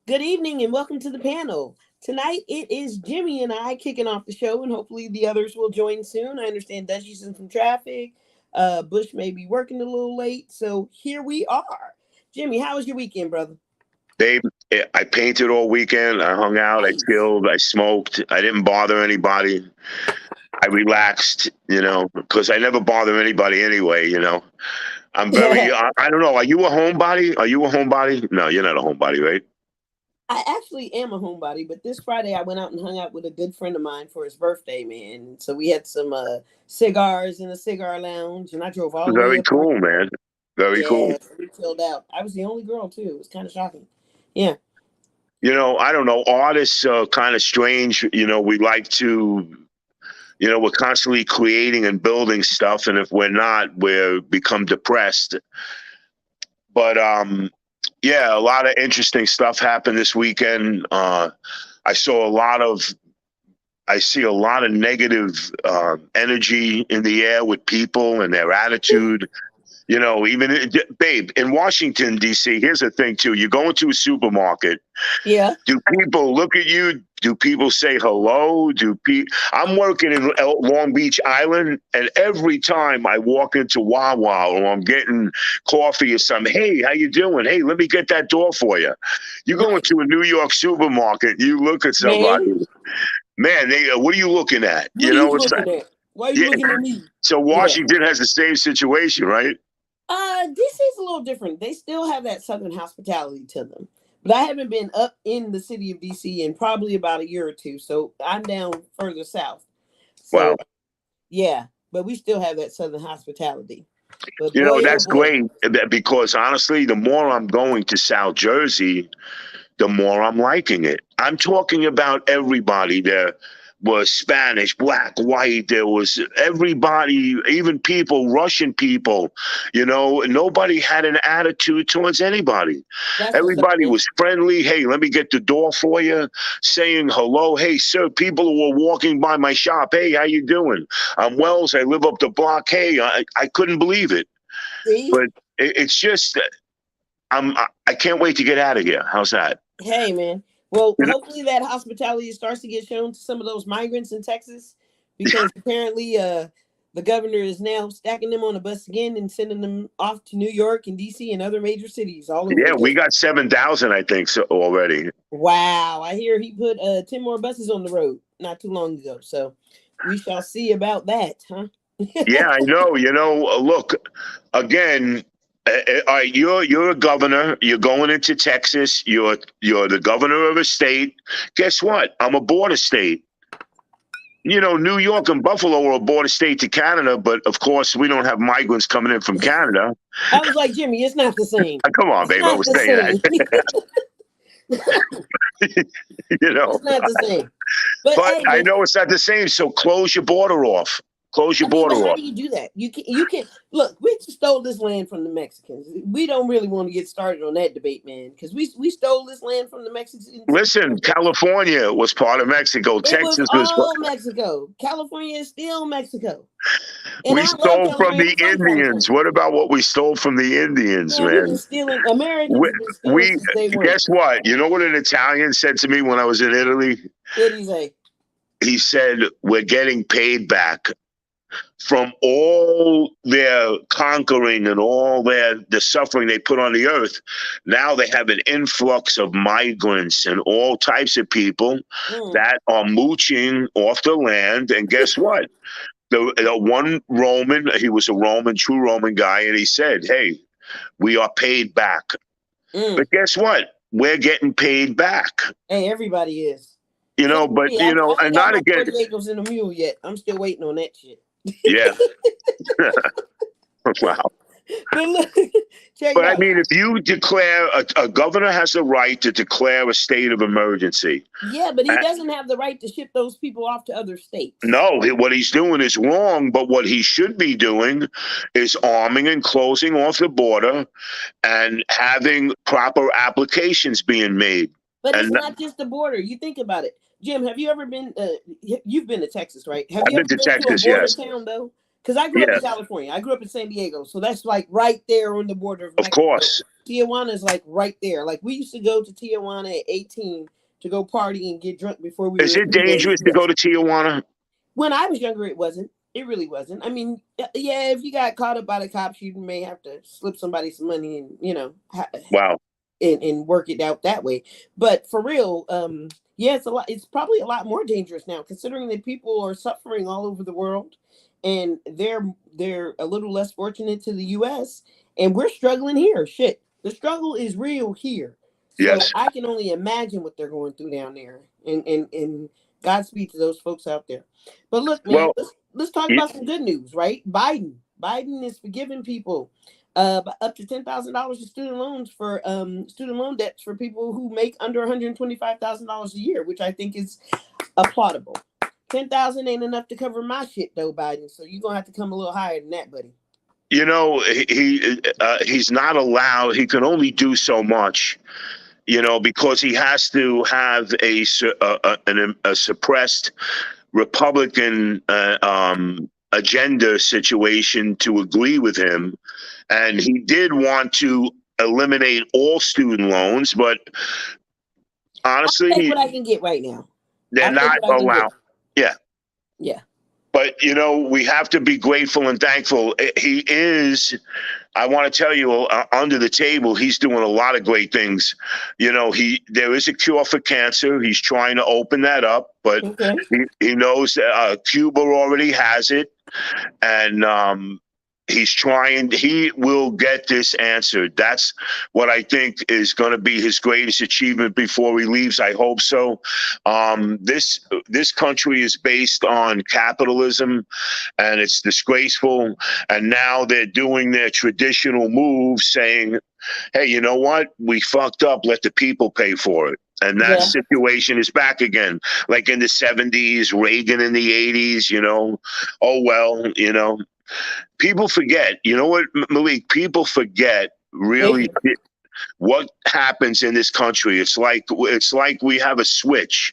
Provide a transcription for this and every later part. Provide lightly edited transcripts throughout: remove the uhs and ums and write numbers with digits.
Good evening and welcome to the panel. Tonight it is Jimmy and I kicking off the show, and hopefully the others will join soon. I understand Dutchie's in some traffic. Bush may be working a little late, so here we are. Jimmy, how was your weekend, brother? Dave, I painted all weekend. I hung out. I Nice. chilled. I smoked. I didn't bother anybody. I relaxed, because I never bother anybody anyway. I'm very. I I don't know. Are you a homebody? Are you a homebody? No, you're not a homebody, right? actually am a homebody, but this Friday I went out and hung out with a good friend of mine for his birthday, man. So we had some cigars in a cigar lounge, and I drove all the way Very up north. cool, man. Very cool. Yeah, so we chilled out. I was the only girl too. It was kind of shocking. Yeah. I don't know. Artists are kind of strange. We like to. We're constantly creating and building stuff, and if we're not, we become depressed. But yeah, a lot of interesting stuff happened this weekend. I saw a lot of, I see a lot of negative energy in the air with people and their attitude. Babe, in Washington D.C., here's the thing too: you go into a supermarket. Yeah. Do people look at you? Do people say hello? I'm working in Long Beach Island, and every time I walk into Wawa or I'm getting coffee or something, hey, how you doing? Hey, let me get that door for you. You go Nice. into a New York supermarket, you look at Man, somebody, man, what are you looking at? what are you It's like, looking at? Why are you yeah. looking at me? So Yeah. Washington has the same situation, right? DC's a little different. They still have that southern hospitality to them. But I haven't been up in the city of DC in probably about a year or two. So I'm down further south. So Wow. yeah, but we still have that southern hospitality. But boy, oh That's boy. great because honestly, the more I'm going to South Jersey, the more I'm liking it. I'm talking about everybody. There was Spanish, black, white. There was everybody, even people, Russian people. Nobody had an attitude towards anybody. That's what's up, Everybody man. was friendly. Hey, let me get the door for you. Saying hello. Hey, sir. People who were walking by my shop. Hey, how you doing? I'm Wells. I live up the block. Hey, I couldn't believe it. See? But it's just I can't wait to get out of here. How's that? Hey, man. Well, You know, hopefully that hospitality starts to get shown to some of those migrants in Texas because apparently the governor is now stacking them on a bus again and sending them off to New York and DC and other major cities all over yeah, we again. got 7,000, I think, so already. Wow. I hear he put 10 more buses on the road not too long ago. So we shall see about that, huh? Yeah, I know. Look, again, all right, you're a governor. You're going into Texas. You're the governor of a state. Guess what? I'm a border state. New York and Buffalo are a border state to Canada, but of course, we don't have migrants coming in from Canada. I was like, Jimmy, it's not the same. Come on, It's babe. I not was the saying same. that. you know, It's not the same. But but hey, I man, know it's not the same. So close your border off. Close your I mean, border but how off. do you do that? You can look. We stole this land from the Mexicans. We don't really want to get started on that debate, man, because we stole this land from the Mexicans. Listen, California was part of Mexico. It was Texas was. all Mexico. California is still Mexico, and We I love stole from California. the I'm from Indians. California. What about what we stole from the Indians, Man, we've been man? stealing. Americans We, have been stealing we since day one. guess what? You know what an Italian said to me when I was in Italy? What do you say? He said, "We're getting paid back from all their conquering and all the suffering they put on the earth. Now they have an influx of migrants and all types of people Mm. that are mooching off the land. And guess what? The one Roman, he was a Roman, true Roman guy, and he said, hey, we are paid back. Mm. But guess what? We're getting paid back. Hey, everybody is. Except for But me. I ain't and got not my again. 40 acres and a mule yet. I'm still waiting on that shit. Yeah. Wow. But look, check it But I out. mean, if you declare a governor has the right to declare a state of emergency. Yeah, but he doesn't have the right to ship those people off to other states. No, what he's doing is wrong. But what he should be doing is arming and closing off the border and having proper applications being made. But it's And not just the border. You think about it. Jim, have you ever been, you've been to Texas, right? Have I've you been ever to been to a Texas, border yes. town, though? Because I grew up in Yes, California. I grew up in San Diego. So that's like right there on the border of of Mexico. course. Tijuana is like right there. Like we used to go to Tijuana at 18 to go party and get drunk before we Is were it legally. dangerous to go to Tijuana? When I was younger, it wasn't. It really wasn't. I mean, yeah, if you got caught up by the cops, you may have to slip somebody some money and Wow. and work it out that way. But for real, yeah, it's a lot. It's probably a lot more dangerous now, considering that people are suffering all over the world, and they're a little less fortunate to the U.S. and we're struggling here. Shit, the struggle is real here. So Yes. I can only imagine what they're going through down there, and Godspeed to those folks out there. But look, man, Well, let's talk y- about some good news, right? Biden is forgiving people up to $10,000 in student loans for student loan debts for people who make under $125,000 a year, which I think is applaudable. 10,000 ain't enough to cover my shit though, Biden. So you're gonna have to come a little higher than that, buddy. he's not allowed. He can only do so much. Because he has to have a suppressed Republican agenda situation to agree with him. And he did want to eliminate all student loans, but honestly, I'll take what I can get right now. they're I'll take not what I can get. allowed. Yeah. Yeah. But, we have to be grateful and thankful. He is, I want to tell you, under the table, he's doing a lot of great things. There is a cure for cancer. He's trying to open that up, but Okay. he knows that Cuba already has it. And he will get this answered. That's what I think is going to be his greatest achievement before he leaves. I hope so. This country is based on capitalism, and it's disgraceful. And now they're doing their traditional move, saying, hey, you know what? We fucked up. Let the people pay for it. And that situation is back again, like in the 70s, Reagan in the 80s, oh, well, people forget, what, Malik, people forget really what happens in this country. It's like we have a switch.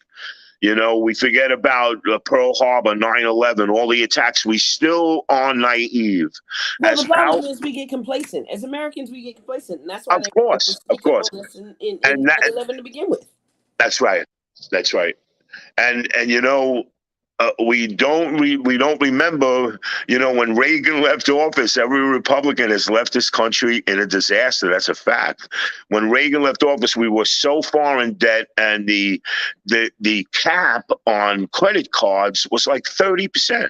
We forget about Pearl Harbor, 9/11, all the attacks. We still are naive. Well, the problem is we get complacent. As Americans, we get complacent, and that's why of course. in 9/11 to begin with. That's right. That's right. And we don't remember, when Reagan left office. Every Republican has left this country in a disaster. That's a fact. When Reagan left office, we were so far in debt, and the cap on credit cards was like 30%.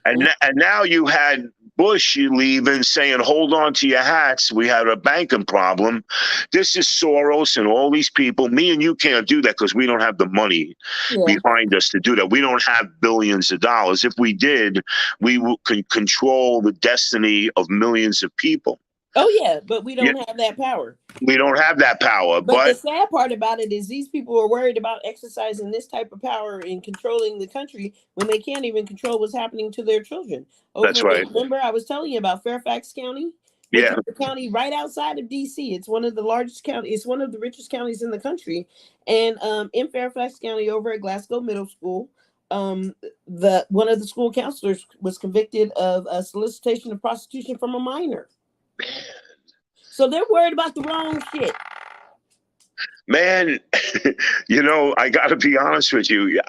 And now you had Bush leaving, saying, hold on to your hats. We had a banking problem. This is Soros and all these people. Me and you can't do that because we don't have the money behind us to do that. We don't have billions of dollars. If we did, we could control the destiny of millions of people. Oh, yeah, but we don't have that power. We don't have that power. But the sad part about it is these people are worried about exercising this type of power in controlling the country when they can't even control what's happening to their children. That's right. Remember, I was telling you about Fairfax County? Yeah. The county right outside of D.C. It's one of the largest counties. It's one of the richest counties in the country. And in Fairfax County, over at Glasgow Middle School, one of the school counselors was convicted of a solicitation of prostitution from a minor. So they're worried about the wrong shit. Man, I got to be honest with you.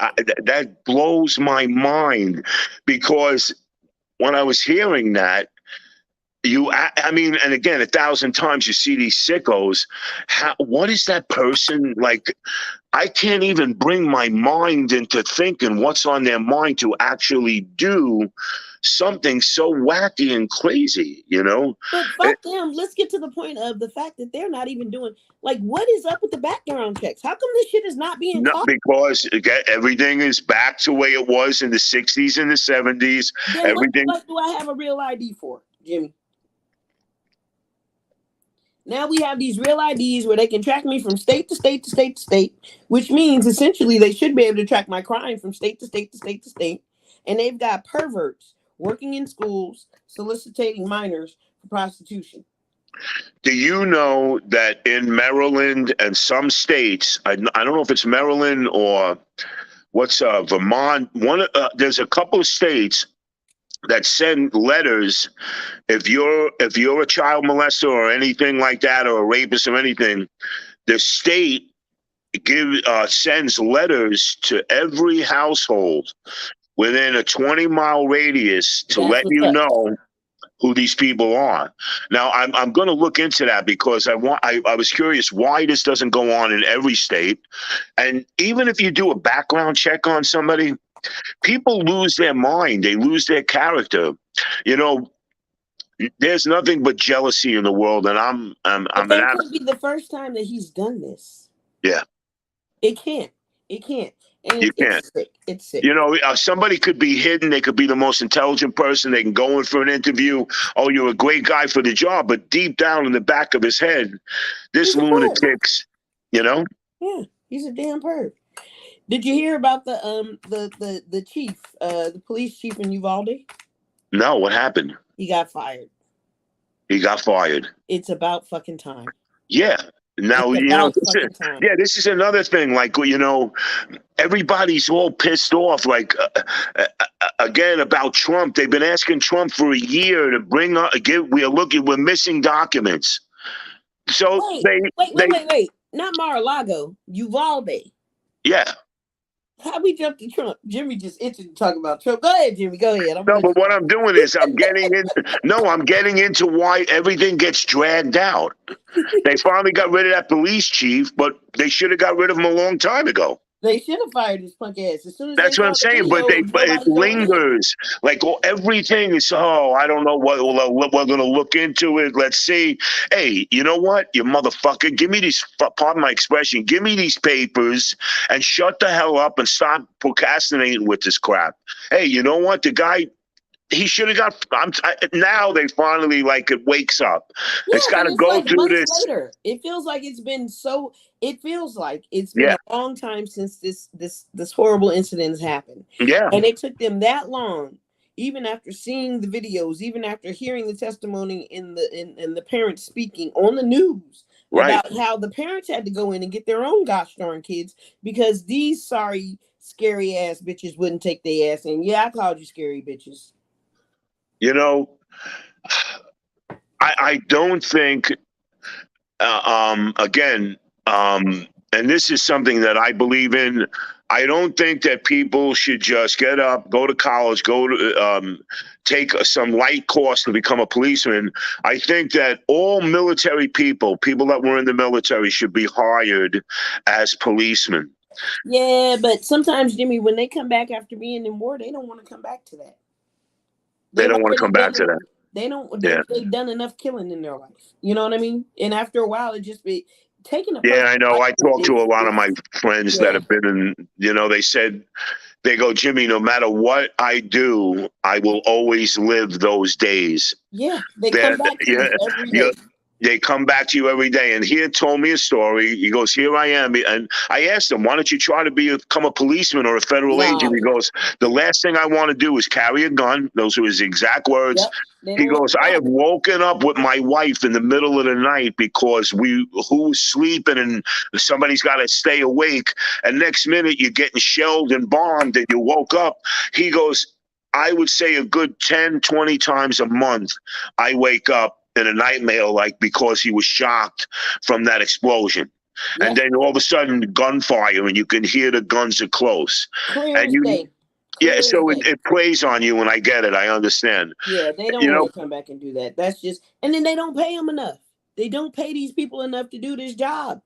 That blows my mind, because when I was hearing that, I mean, and again, 1,000 times you see these sickos. What is that person like? I can't even bring my mind into thinking what's on their mind to actually do something so wacky and crazy, But fuck them. Let's get to the point of the fact that they're not even doing, like, what is up with the background checks? How come this shit is not being caught? Because everything is back to the way it was in the 60s and the 70s. Then everything. What do I have a real ID for, Jimmy? Now we have these real IDs where they can track me from state to state to state to state, which means essentially they should be able to track my crime from state to state to state to state. And they've got perverts working in schools, soliciting minors for prostitution. Do you know that in Maryland and some states, I don't know if it's Maryland or what's Vermont, there's a couple of states that send letters. If you're a child molester or anything like that, or a rapist or anything, the state sends letters to every household within a 20-mile radius to That's let what's you up. know who these people are. Now, I'm going to look into that because I was curious why this doesn't go on in every state. And even if you do a background check on somebody, people lose their mind. They lose their character. You know, there's nothing but jealousy in the world, and I'm But an that can't be the first time that he's done this. yeah. It can't. It can't. And You can't. it's sick. It's sick. You know, somebody could be hidden. They could be the most intelligent person. They can go in for an interview. Oh, you're a great guy for the job. But deep down in the back of his head, this He's a perv. lunatic's, you know? Yeah, he's a damn perv. Did you hear about the chief, the police chief in Uvalde? No, what happened? He got fired. He got fired. It's about fucking time. Yeah. Now, It's you know, about fucking time. yeah, this is another thing. Like, you know, everybody's all pissed off. Like, again, about Trump. They've been asking Trump for a year to bring up, we're missing documents. So Wait. Not Mar-a-Lago, Uvalde. Yeah. How we jump to Trump? Jimmy just itching to talk about Trump. Go ahead, Jimmy. Go ahead. No, but what I'm doing is I'm getting into why everything gets dragged out. They finally got rid of that police chief, but they should have got rid of him a long time ago. They should have fired his punk ass as soon as. That's what I'm saying. But it lingers. Like, everything is. Oh, I don't know what we're going to look into it. Let's see. Hey, you know what, you motherfucker? Give me these. Pardon my expression. Give me these papers and shut the hell up and stop procrastinating with this crap. Hey, you know what? The guy. He should have got. Now they finally it wakes up. Yeah, it's got to go through this. Later. It feels like it's been so. It feels like it's been a long time since this horrible incident has happened. Yeah, and it took them that long, even after seeing the videos, even after hearing the testimony in the parents speaking on the news about how the parents had to go in and get their own gosh darn kids because these sorry scary ass bitches wouldn't take their ass in. Yeah, I called you scary bitches. You know, I don't think, again, and this is something that I believe in. I don't think that people should just get up, go to college, go to take some light course to become a policeman. I think that all military people that were in the military should be hired as policemen. Yeah, but sometimes, Jimmy, when they come back after being in war, they don't want to come back to that. They don't want to come back to that. They don't. They've done enough killing in their life. You know what I mean? And after a while, it just be taking a. Yeah, I know. I talked to a lot of my friends that have been in. You know, they said, they go, Jimmy, no matter what I do, I will always live those days. Yeah, they come back to every day. They come back to you every day. And he had told me a story. He goes, here I am. And I asked him, why don't you try to become a policeman or a federal agent? He goes, the last thing I want to do is carry a gun. Those were his exact words. Yep. He goes, I have woken up with my wife in the middle of the night because who's sleeping and somebody's got to stay awake. And next minute you're getting shelled and bombed and you woke up. He goes, I would say a good 10, 20 times a month, I wake up in a nightmare, because he was shocked from that explosion. Yeah. And then all of a sudden gunfire and you can hear the guns are close. So it plays on you, and I get it. I understand. Yeah, they don't want to come back and do that. That's just, and then they don't pay them enough. They don't pay these people enough to do this job.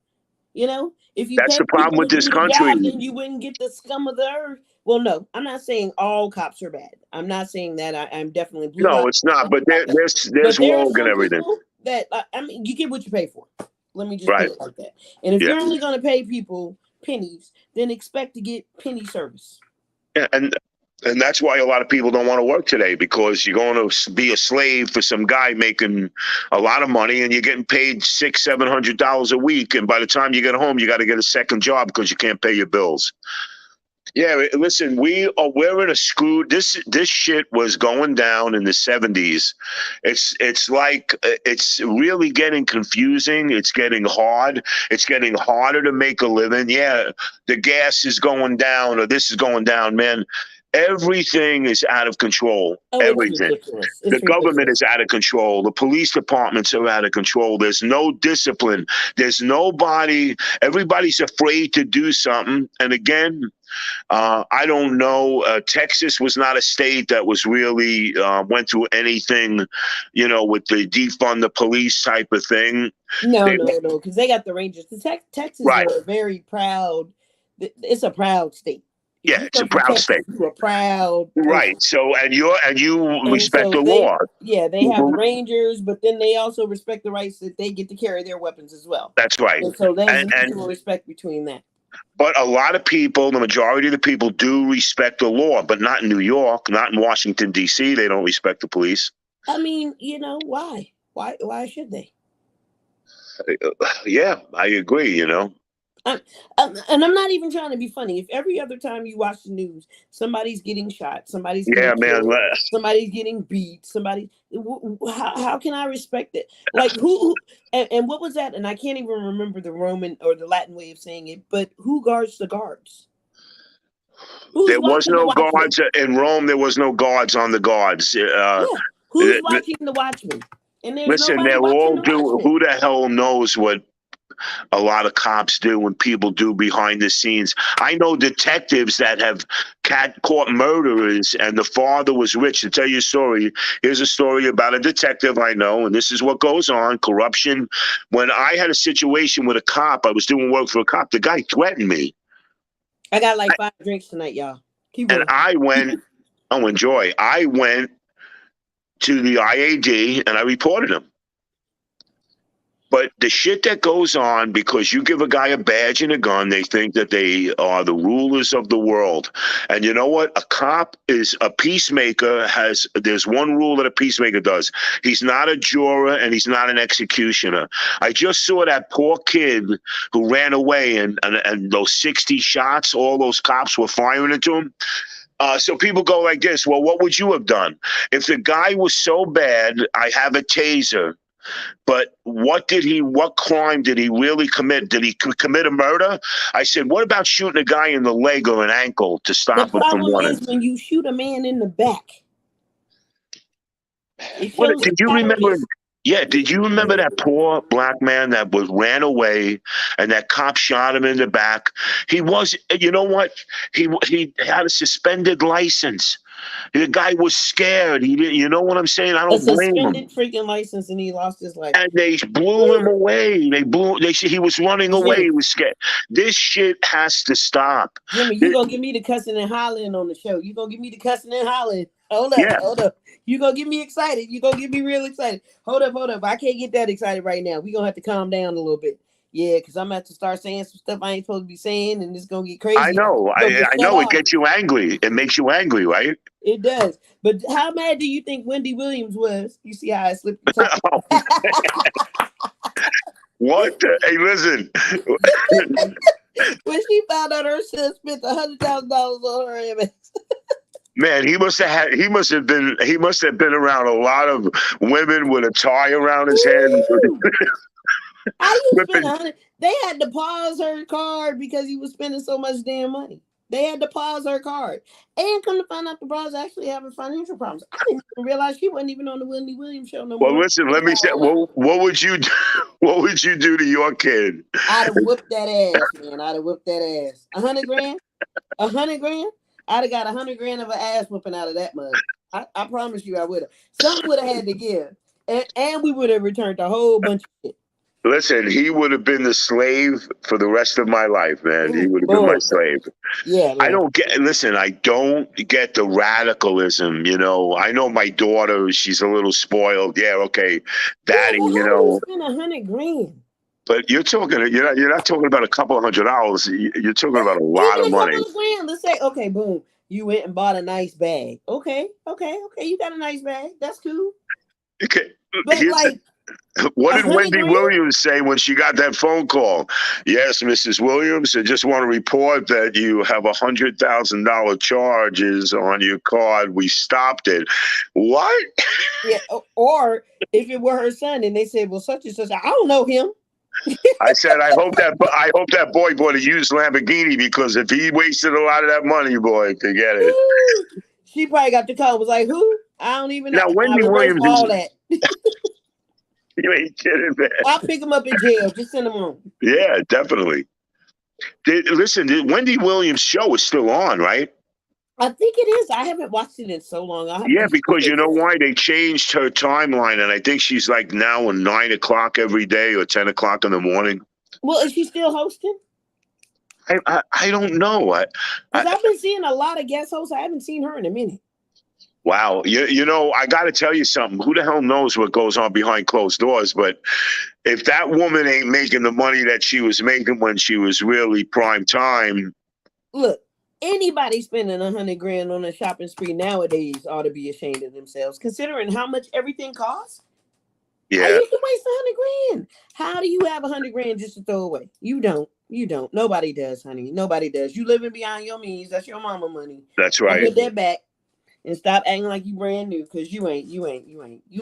You know, if you that's the problem with this country, then you wouldn't get the scum of the earth. Well, no, I'm not saying all cops are bad. I'm not saying that. I'm definitely no, it's not. But there's woke and everything. That I mean, you get what you pay for. Let me just put it like that. And if you're only going to pay people pennies, then expect to get penny service. Yeah, and that's why a lot of people don't want to work today, because you're going to be a slave for some guy making a lot of money, and you're getting paid $600-700 a week. And by the time you get home, you got to get a second job because you can't pay your bills. Yeah, listen, we're in a screw. This shit was going down in the 70s. It's really getting confusing. It's getting hard. It's getting harder to make a living. Yeah, the gas is going down, or this is going down, man. Everything is out of control. Oh, it's Everything. ridiculous. The It's government ridiculous. is out of control. The police departments are out of control. There's no discipline. There's nobody. Everybody's afraid to do something. And again, I don't know. Texas was not a state that was really went through anything, with the defund the police type of thing. No, They, no, no, because they got the Rangers. Texas right. are very proud. It's a proud state. If Yeah, you it's a come from proud Texas, state. you're a proud Right. person. So, and you And respect so the law. they have the Rangers, but then they also respect the rights that they get to carry their weapons as well. That's right. And so there's a And mutual respect between that. but a lot of people, the majority of the people, do respect the law, but not in New York, not in Washington D.C. They don't respect the police. I mean, why? Why should they? Yeah, I agree. And I'm not even trying to be funny. If every other time you watch the news, somebody's getting shot, somebody's getting Yeah, man. killed, somebody's getting beat, how can I respect it? Like who and what was that? And I can't even remember the Roman or the Latin way of saying it, but who guards the guards? There was watching the no watchmen? guards in Rome. There was no guards on the guards. Yeah. Who's watching the watchmen? And there's Listen, nobody they're watching all the do. watchmen. Who the hell knows what a lot of cops do and people do behind the scenes? I know detectives that have caught murderers, and the father was rich. To tell you a story, here's a story about a detective I know, and this is what goes on: corruption. When I had a situation with a cop, I was doing work for a cop. The guy threatened me. I got like 5 drinks tonight, y'all. Keep And going. I went. Oh, enjoy. I went to the IAD and I reported him. But the shit that goes on, because you give a guy a badge and a gun, they think that they are the rulers of the world. And you know what? A cop is a peacemaker. There's one rule that a peacemaker does. He's not a juror and he's not an executioner. I just saw that poor kid who ran away, and those 60 shots, all those cops were firing into him. So people go like this: well, what would you have done? If the guy was so bad, I have a taser. But what crime did he really commit? Did he commit a murder? I said, what about shooting a guy in the leg or an ankle to stop him from problem running? is when you shoot a man in the back. Did you remember? Yeah, did you remember that poor black man that ran away, and that cop shot him in the back? He was, you know what? He had a suspended license. The guy was scared. He didn't. You know what I'm saying? I don't blame him. Suspended freaking license, and he lost his life. And they blew him away. He was running away. He was scared. This shit has to stop. Jimmy, you gonna give me the cussing and hollering on the show? You gonna give me the cussing and hollering? Hold up. You gonna get me excited? You gonna get me real excited? Hold up. I can't get that excited right now. We gonna have to calm down a little bit. Yeah, because I'm gonna have to start saying some stuff I ain't supposed to be saying, and it's gonna get crazy. I know. I know. It gets you angry. It makes you angry, right? It does. But how mad do you think Wendy Williams was? You see how I slipped the top? What? Hey, listen. When she found out her son spent $100,000 on her MS. Man, he must have been around a lot of women with a tie around his head. How you spend 100? They had to pause her card because he was spending so much damn money. They had to pause her card. And come to find out, the bro's actually having financial problems. I didn't even realize she wasn't even on the Wendy Williams show no more. Well, listen, let me say, what would you do? What would you do to your kid? I'd have whipped that ass, man. I'd have whipped that ass. $100,000? $100,000? I'd have got $100,000 of an ass whooping out of that mug. I promise you I would have. Something would have had to give. And we would have returned a whole bunch of shit. Listen, he would have been the slave for the rest of my life, man. He would have been my slave. Yeah. Man. I don't get the radicalism, I know my daughter, she's a little spoiled. Yeah, okay. Daddy, you spend $100,000. But you're not talking about a couple of $100. You're talking about a lot of money. $200,000. Let's say, okay, boom. You went and bought a nice bag. Okay. You got a nice bag. That's cool. Okay. But what did Wendy Williams say when she got that phone call? Yes, Mrs. Williams, I just want to report that you have $100,000 charges on your card. We stopped it. What? Yeah. Or if it were her son and they said, well, such and such, I don't know him. I said, I hope that boy bought a used Lamborghini, because if he wasted a lot of that money, boy, forget it. Woo! She probably got the call. Was like, who? I don't even know. Now, I Wendy reverse Williams all is, that. you ain't kidding, man. I'll pick him up in jail. Just send him home. Yeah, definitely. Listen, the Wendy Williams show is still on, right? I think it is. I haven't watched it in so long. I'll have Yeah, to because you know why? They changed her timeline, and I think she's like now at 9 o'clock every day or 10 o'clock in the morning. Well, is she still hosting? I don't know. Because I've been seeing a lot of guest hosts. I haven't seen her in a minute. Wow. You know, I got to tell you something. Who the hell knows what goes on behind closed doors? But if that woman ain't making the money that she was making when she was really prime time. Look, anybody spending $100,000 on a shopping spree nowadays ought to be ashamed of themselves, considering how much everything costs. Yeah. I used to waste $100,000. How do you have $100,000 just to throw away? You don't. You don't. Nobody does, honey. Nobody does. You living beyond your means. That's your mama money. That's right. Put that back and stop acting like you brand new, because you ain't. You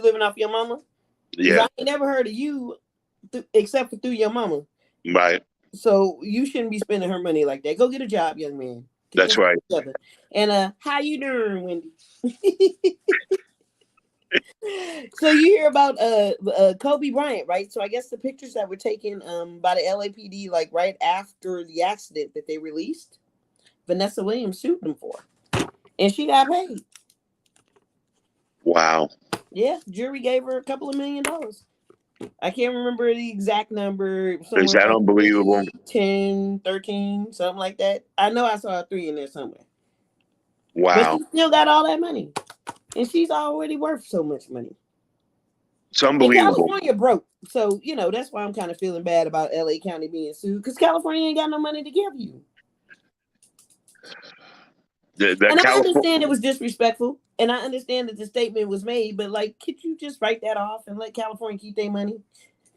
living off your mama? Yeah. I ain't never heard of you except for through your mama. Right. So you shouldn't be spending her money like that. Go get a job, young man. That's right. Together. And how you doing, Wendy? So you hear about Kobe Bryant, right? So I guess the pictures that were taken by the LAPD, like right after the accident that they released, Vanessa Williams sued them for, and she got paid. Wow. Yeah, jury gave her a couple of $1 million. I can't remember the exact number. Is that unbelievable? 10, 13, something like that. I know I saw a 3 in there somewhere. Wow. But she still got all that money. And she's already worth so much money. It's unbelievable. And California broke. So, you know, that's why I'm kind of feeling bad about LA County being sued, because California ain't got no money to give you. I understand it was disrespectful. And I understand that the statement was made, but like, could you just write that off and let California keep their money?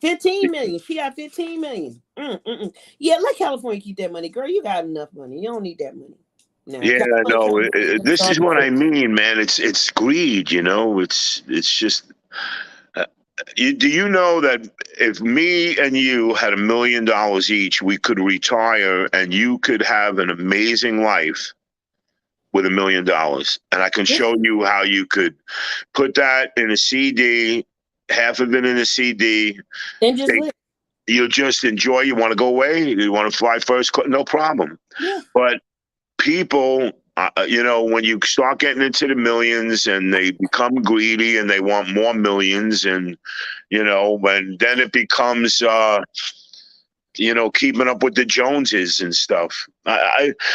15 million. She got 15 million. Yeah, let California keep that money. Girl, you got enough money. You don't need that money. No, yeah, no. This is what I mean, man. It's greed, you know. It's just. Do you know that if me and you had $1 million each, we could retire and you could have an amazing life with $1 million, and I can show you how you could put that in a CD, half of it in a CD, and just you just enjoy. You want to go away? You want to fly first? No problem. Yeah. But people, you know, when you start getting into the millions and they become greedy and they want more millions, and you know, and then it becomes you know, keeping up with the Joneses and stuff.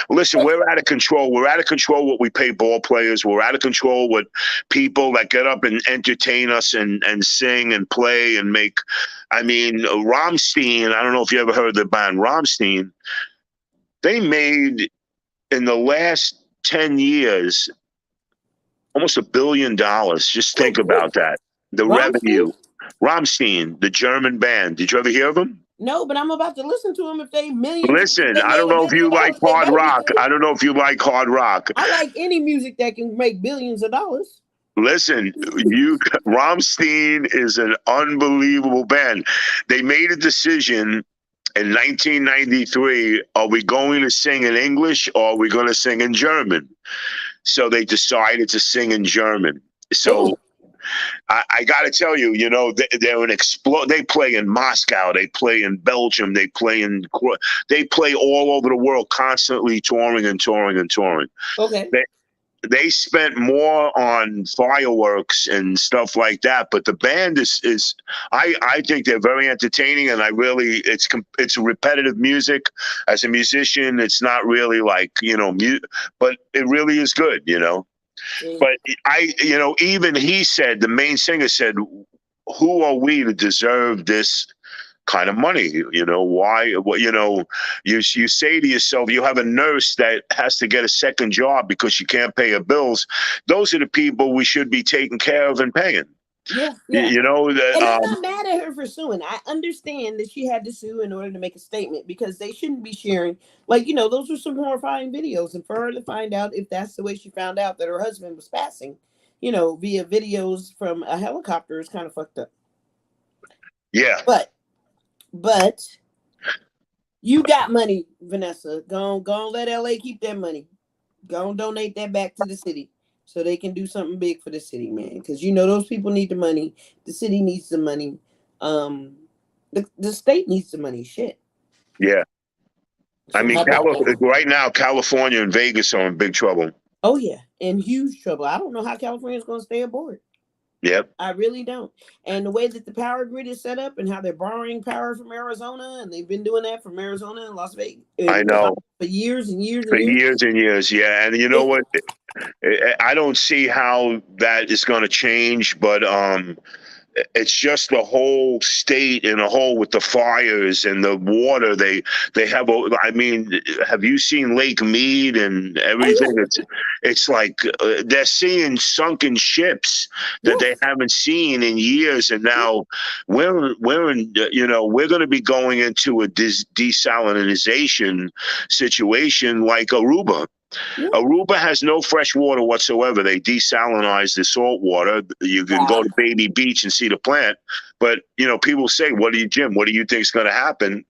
Listen, we're out of control. We're out of control what we pay ball players. We're out of control with people that get up and entertain us and sing and play and make. I mean, Rammstein, I don't know if you ever heard of the band Rammstein. They made, in the last 10 years, almost $1 billion. Just think about that. The revenue. Rammstein, the German band. Did you ever hear of them? No, but I'm about to listen to them if they millions. Listen, I don't know if you like hard rock. I don't know if you like hard rock. I like any music that can make billions of dollars. Listen, Rammstein is an unbelievable band. They made a decision in 1993, are we going to sing in English or are we going to sing in German? So they decided to sing in German. So I got to tell you, you know, they're an They play in Moscow, they play in Belgium, they play all over the world, constantly touring and touring and touring. Okay. They spent more on fireworks and stuff like that, but the band is I think they're very entertaining, and it's repetitive music. As a musician, it's not really like, you know, but it really is good, you know. But you know, even he said, the main singer said, who are we to deserve this kind of money? You know, why? What, you know, you say to yourself, you have a nurse that has to get a second job because she can't pay her bills. Those are the people we should be taking care of and paying. Yeah. You know that. And I'm not mad at her for suing. I understand that she had to sue in order to make a statement, because they shouldn't be sharing. Like, you know, those were some horrifying videos, and for her to find out, if that's the way she found out that her husband was passing, you know, via videos from a helicopter, is kind of fucked up. Yeah. But But you got money, Vanessa. Go on, let LA keep that money. Go and donate that back to the city so they can do something big for the city, man. Because you know those people need the money. The city needs the money. Um, the state needs the money. Shit. Yeah. I So mean, how about that? Right now, California and Vegas are in big trouble. Oh yeah, in huge trouble. I don't know how California's going to stay aboard. Yep. I really don't. And the way that the power grid is set up and how they're borrowing power from Arizona, and they've been doing that from Arizona and Las Vegas I know. for years and years For and years. years and years. Yeah. And you know what? I don't see how that is going to change, but it's just the whole state in a whole with the fires and the water. They have. I mean, have you seen Lake Mead and everything? Oh, It's like they're seeing sunken ships that they haven't seen in years, and now we're in. We're going to be going into a desalinization situation like Aruba. yeah. Aruba has no fresh water whatsoever. They desalinize the salt water. You can go to Baby Beach and see the plant. But, people say, Jim, what do you think is going to happen?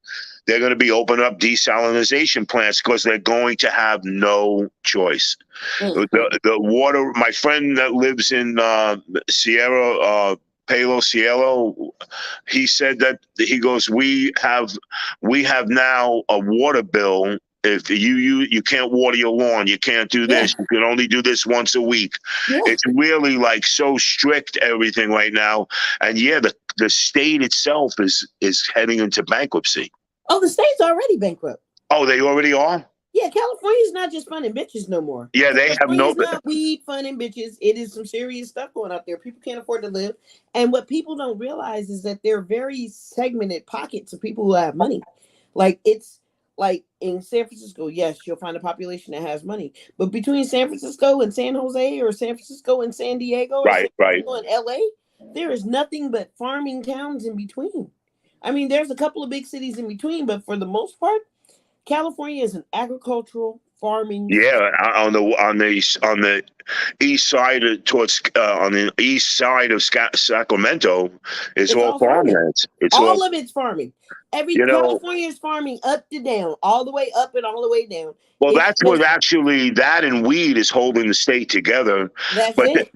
They're going to be opening up desalinization plants because they're going to have no choice. The water, my friend that lives in Sierra, Palo Cielo, he said that he goes, we have now a water bill. If you can't water your lawn, you can't do this. You can only do this once a week. It's really like so strict everything right now. And the state itself is heading into bankruptcy. Oh, the state's already bankrupt. Oh, they already are? Yeah, California's not just fun and bitches no more. Yeah, they have no. It's not weed, fun, and bitches. It is some serious stuff going out there. People can't afford to live. And what people don't realize is that there are very segmented pockets of people who have money. It's like in San Francisco, yes, you'll find a population that has money. But between San Francisco and San Jose, or San Francisco and San Diego, or San Francisco and LA, there is nothing but farming towns in between. I mean, there's a couple of big cities in between, but for the most part, California is an agricultural farming. Yeah, on the east side on the east side of Sacramento, it's all farmlands. It's all of it's farming. California is farming up to down, all the way up and all the way down. Well, that's what actually that and weed is holding the state together. That's it.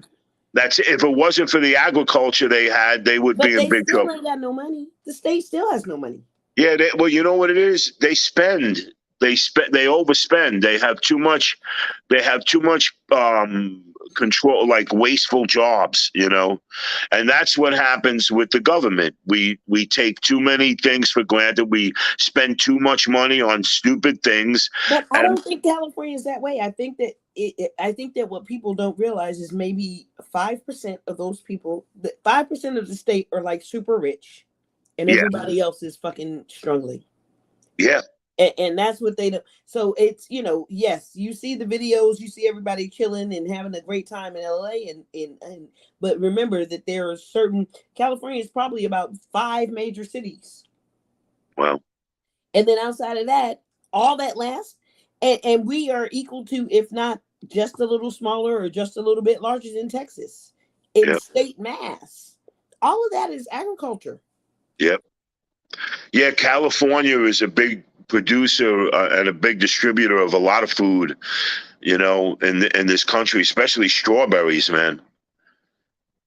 That's if it wasn't for the agriculture they would be in big trouble. They still ain't got no money. The state still has no money. Yeah, well, you know what it is? They spend. They overspend. They have too much. They have too much control, like wasteful jobs, and that's what happens with the government. We take too many things for granted. We spend too much money on stupid things. But I don't think California is that way. I think that I think that what people don't realize is maybe 5% of those people, 5% of the state are like super rich, and everybody else is fucking struggling. Yeah. And that's what they do. So it's, yes, you see the videos, you see everybody chilling and having a great time in LA. But remember that there are California is probably about 5 major cities. Wow. And then outside of that, all that last, and we are equal to, if not just a little smaller or just a little bit larger than Texas in state mass. All of that is agriculture. Yep. Yeah, California is a big producer and a big distributor of a lot of food, in this country, especially strawberries, man,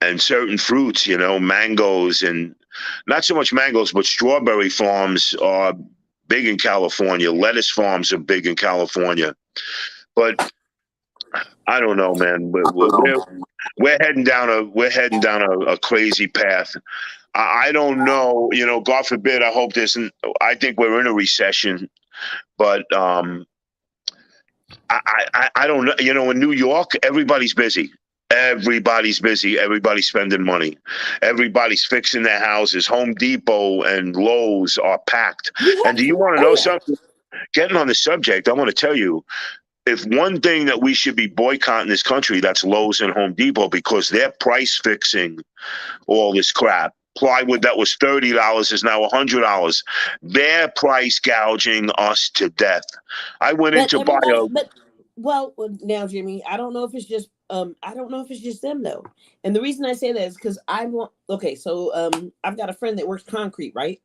and certain fruits, mangoes, and not so much mangoes, but strawberry farms are big in California. Lettuce farms are big in California, but I don't know, man. We're heading down a crazy path. I don't know, God forbid, I think we're in a recession, but I don't know, in New York, everybody's busy. Everybody's busy. Everybody's spending money. Everybody's fixing their houses. Home Depot and Lowe's are packed. And do you want to know something? Getting on the subject, I want to tell you, if one thing that we should be boycotting this country, that's Lowe's and Home Depot, because they're price fixing all this crap. Plywood that was $30 is now $100. They're price gouging us to death. I went in to buy well, now, Jimmy, I don't know if it's just them though. And the reason I say that is because I've got a friend that works concrete, right?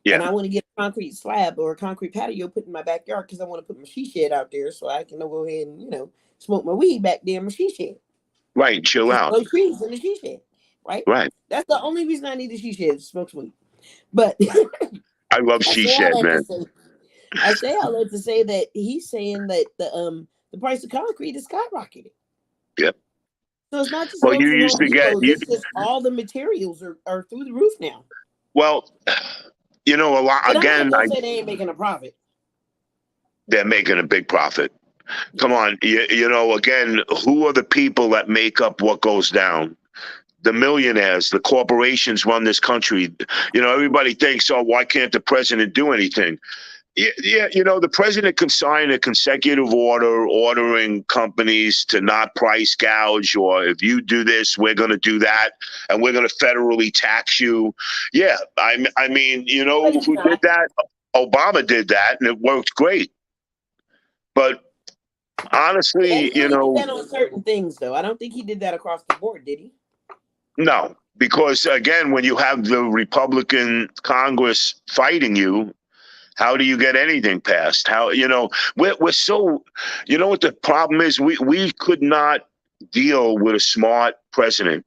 and Yeah. I want to get a concrete slab or a concrete patio put in my backyard because I want to put my she shed out there so I can go ahead and smoke my weed back there in my she shed. Right. Chill There's out. no trees in the she shed, right? Right. That's the only reason I need a she shed, to smoke weed. But I love I she say all shed, that to man. say, that he's saying that the price of concrete is skyrocketing. Yep. So it's not just Well, you Lowe's and used Home to get Depot. you. It's just all the materials are through the roof now. Well, a lot And I'm not again. gonna say they ain't making a profit. They're making a big profit. Yeah. Come on, again, who are the people that make up what goes down? The millionaires, the corporations run this country. Everybody thinks, oh, why can't the president do anything? Yeah, the president can sign a consecutive order ordering companies to not price gouge, or if you do this, we're going to do that, and we're going to federally tax you. Yeah, I mean, But he's who did not. that? Obama did that, and it worked great. But Yeah, honestly, he only did that on certain things, though. I don't think he did that across the board, did he? no, because again, when you have the Republican Congress fighting you, how do you get anything passed? We're so, what the problem is? We could not deal with a smart president.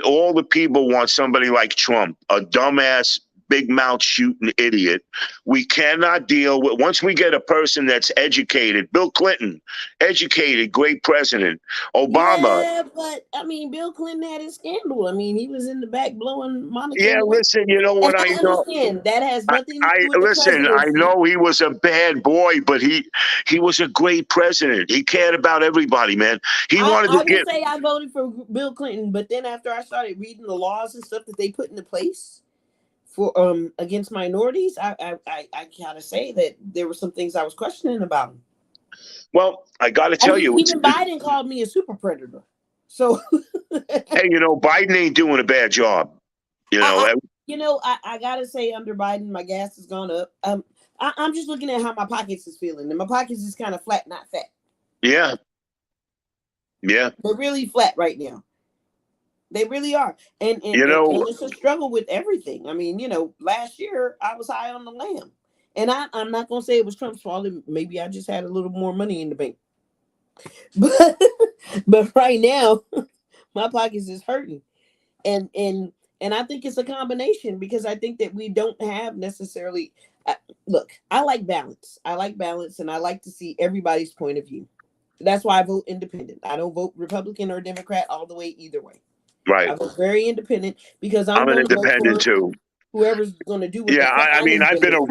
All the people want somebody like Trump, a dumbass, big mouth shooting idiot. We cannot deal with, once we get a person that's educated, Bill Clinton, educated, great president. Obama. Yeah, but I mean, Bill Clinton had his scandal. I mean, he was in the back blowing Monica Yeah, Lewinsky. listen, you know And what I I know? understand that has nothing to I do with the listen. I presidency. know he was a bad boy, but he was a great president. He cared about everybody, man. He wanted I to get. would say I voted for Bill Clinton, but then after I started reading the laws and stuff that they put into place for against minorities, I gotta say that there were some things I was questioning about him. Well, I got to tell you, even Biden called me a super predator. So, hey, Biden ain't doing a bad job. I gotta say, under Biden, my gas has gone up. I'm just looking at how my pockets is feeling, and my pockets is kind of flat, not fat. Yeah. They're really flat right now. They really are, and it's a struggle with everything. I mean, last year I was high on the lamb, and I'm not gonna say it was Trump's fault. Maybe I just had a little more money in the bank, but right now my pockets is hurting, and I think it's a combination because I think that we don't have necessarily. Look, I like balance. And I like to see everybody's point of view. That's why I vote independent. I don't vote Republican or Democrat all the way either way. Right. I vote very independent because I'm an independent too. Whoever's going to do. Yeah, I mean, I've been a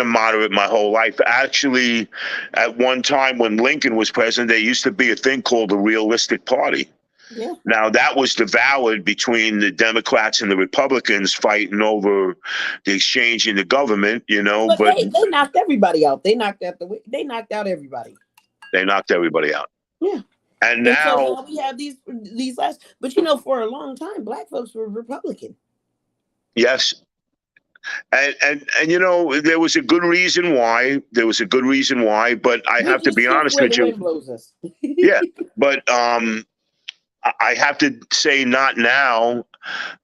moderate my whole life. Actually, at one time when Lincoln was president, there used to be a thing called the Realistic Party. Yeah. Now that was devoured between the Democrats and the Republicans fighting over the exchange in the government, But they knocked everybody out. They knocked out everybody. They knocked everybody out. Yeah. And now, so now we have these last. But for a long time, black folks were Republican. Yes. And there was a good reason why. But I have to be honest with you. Yeah, but I have to say not now,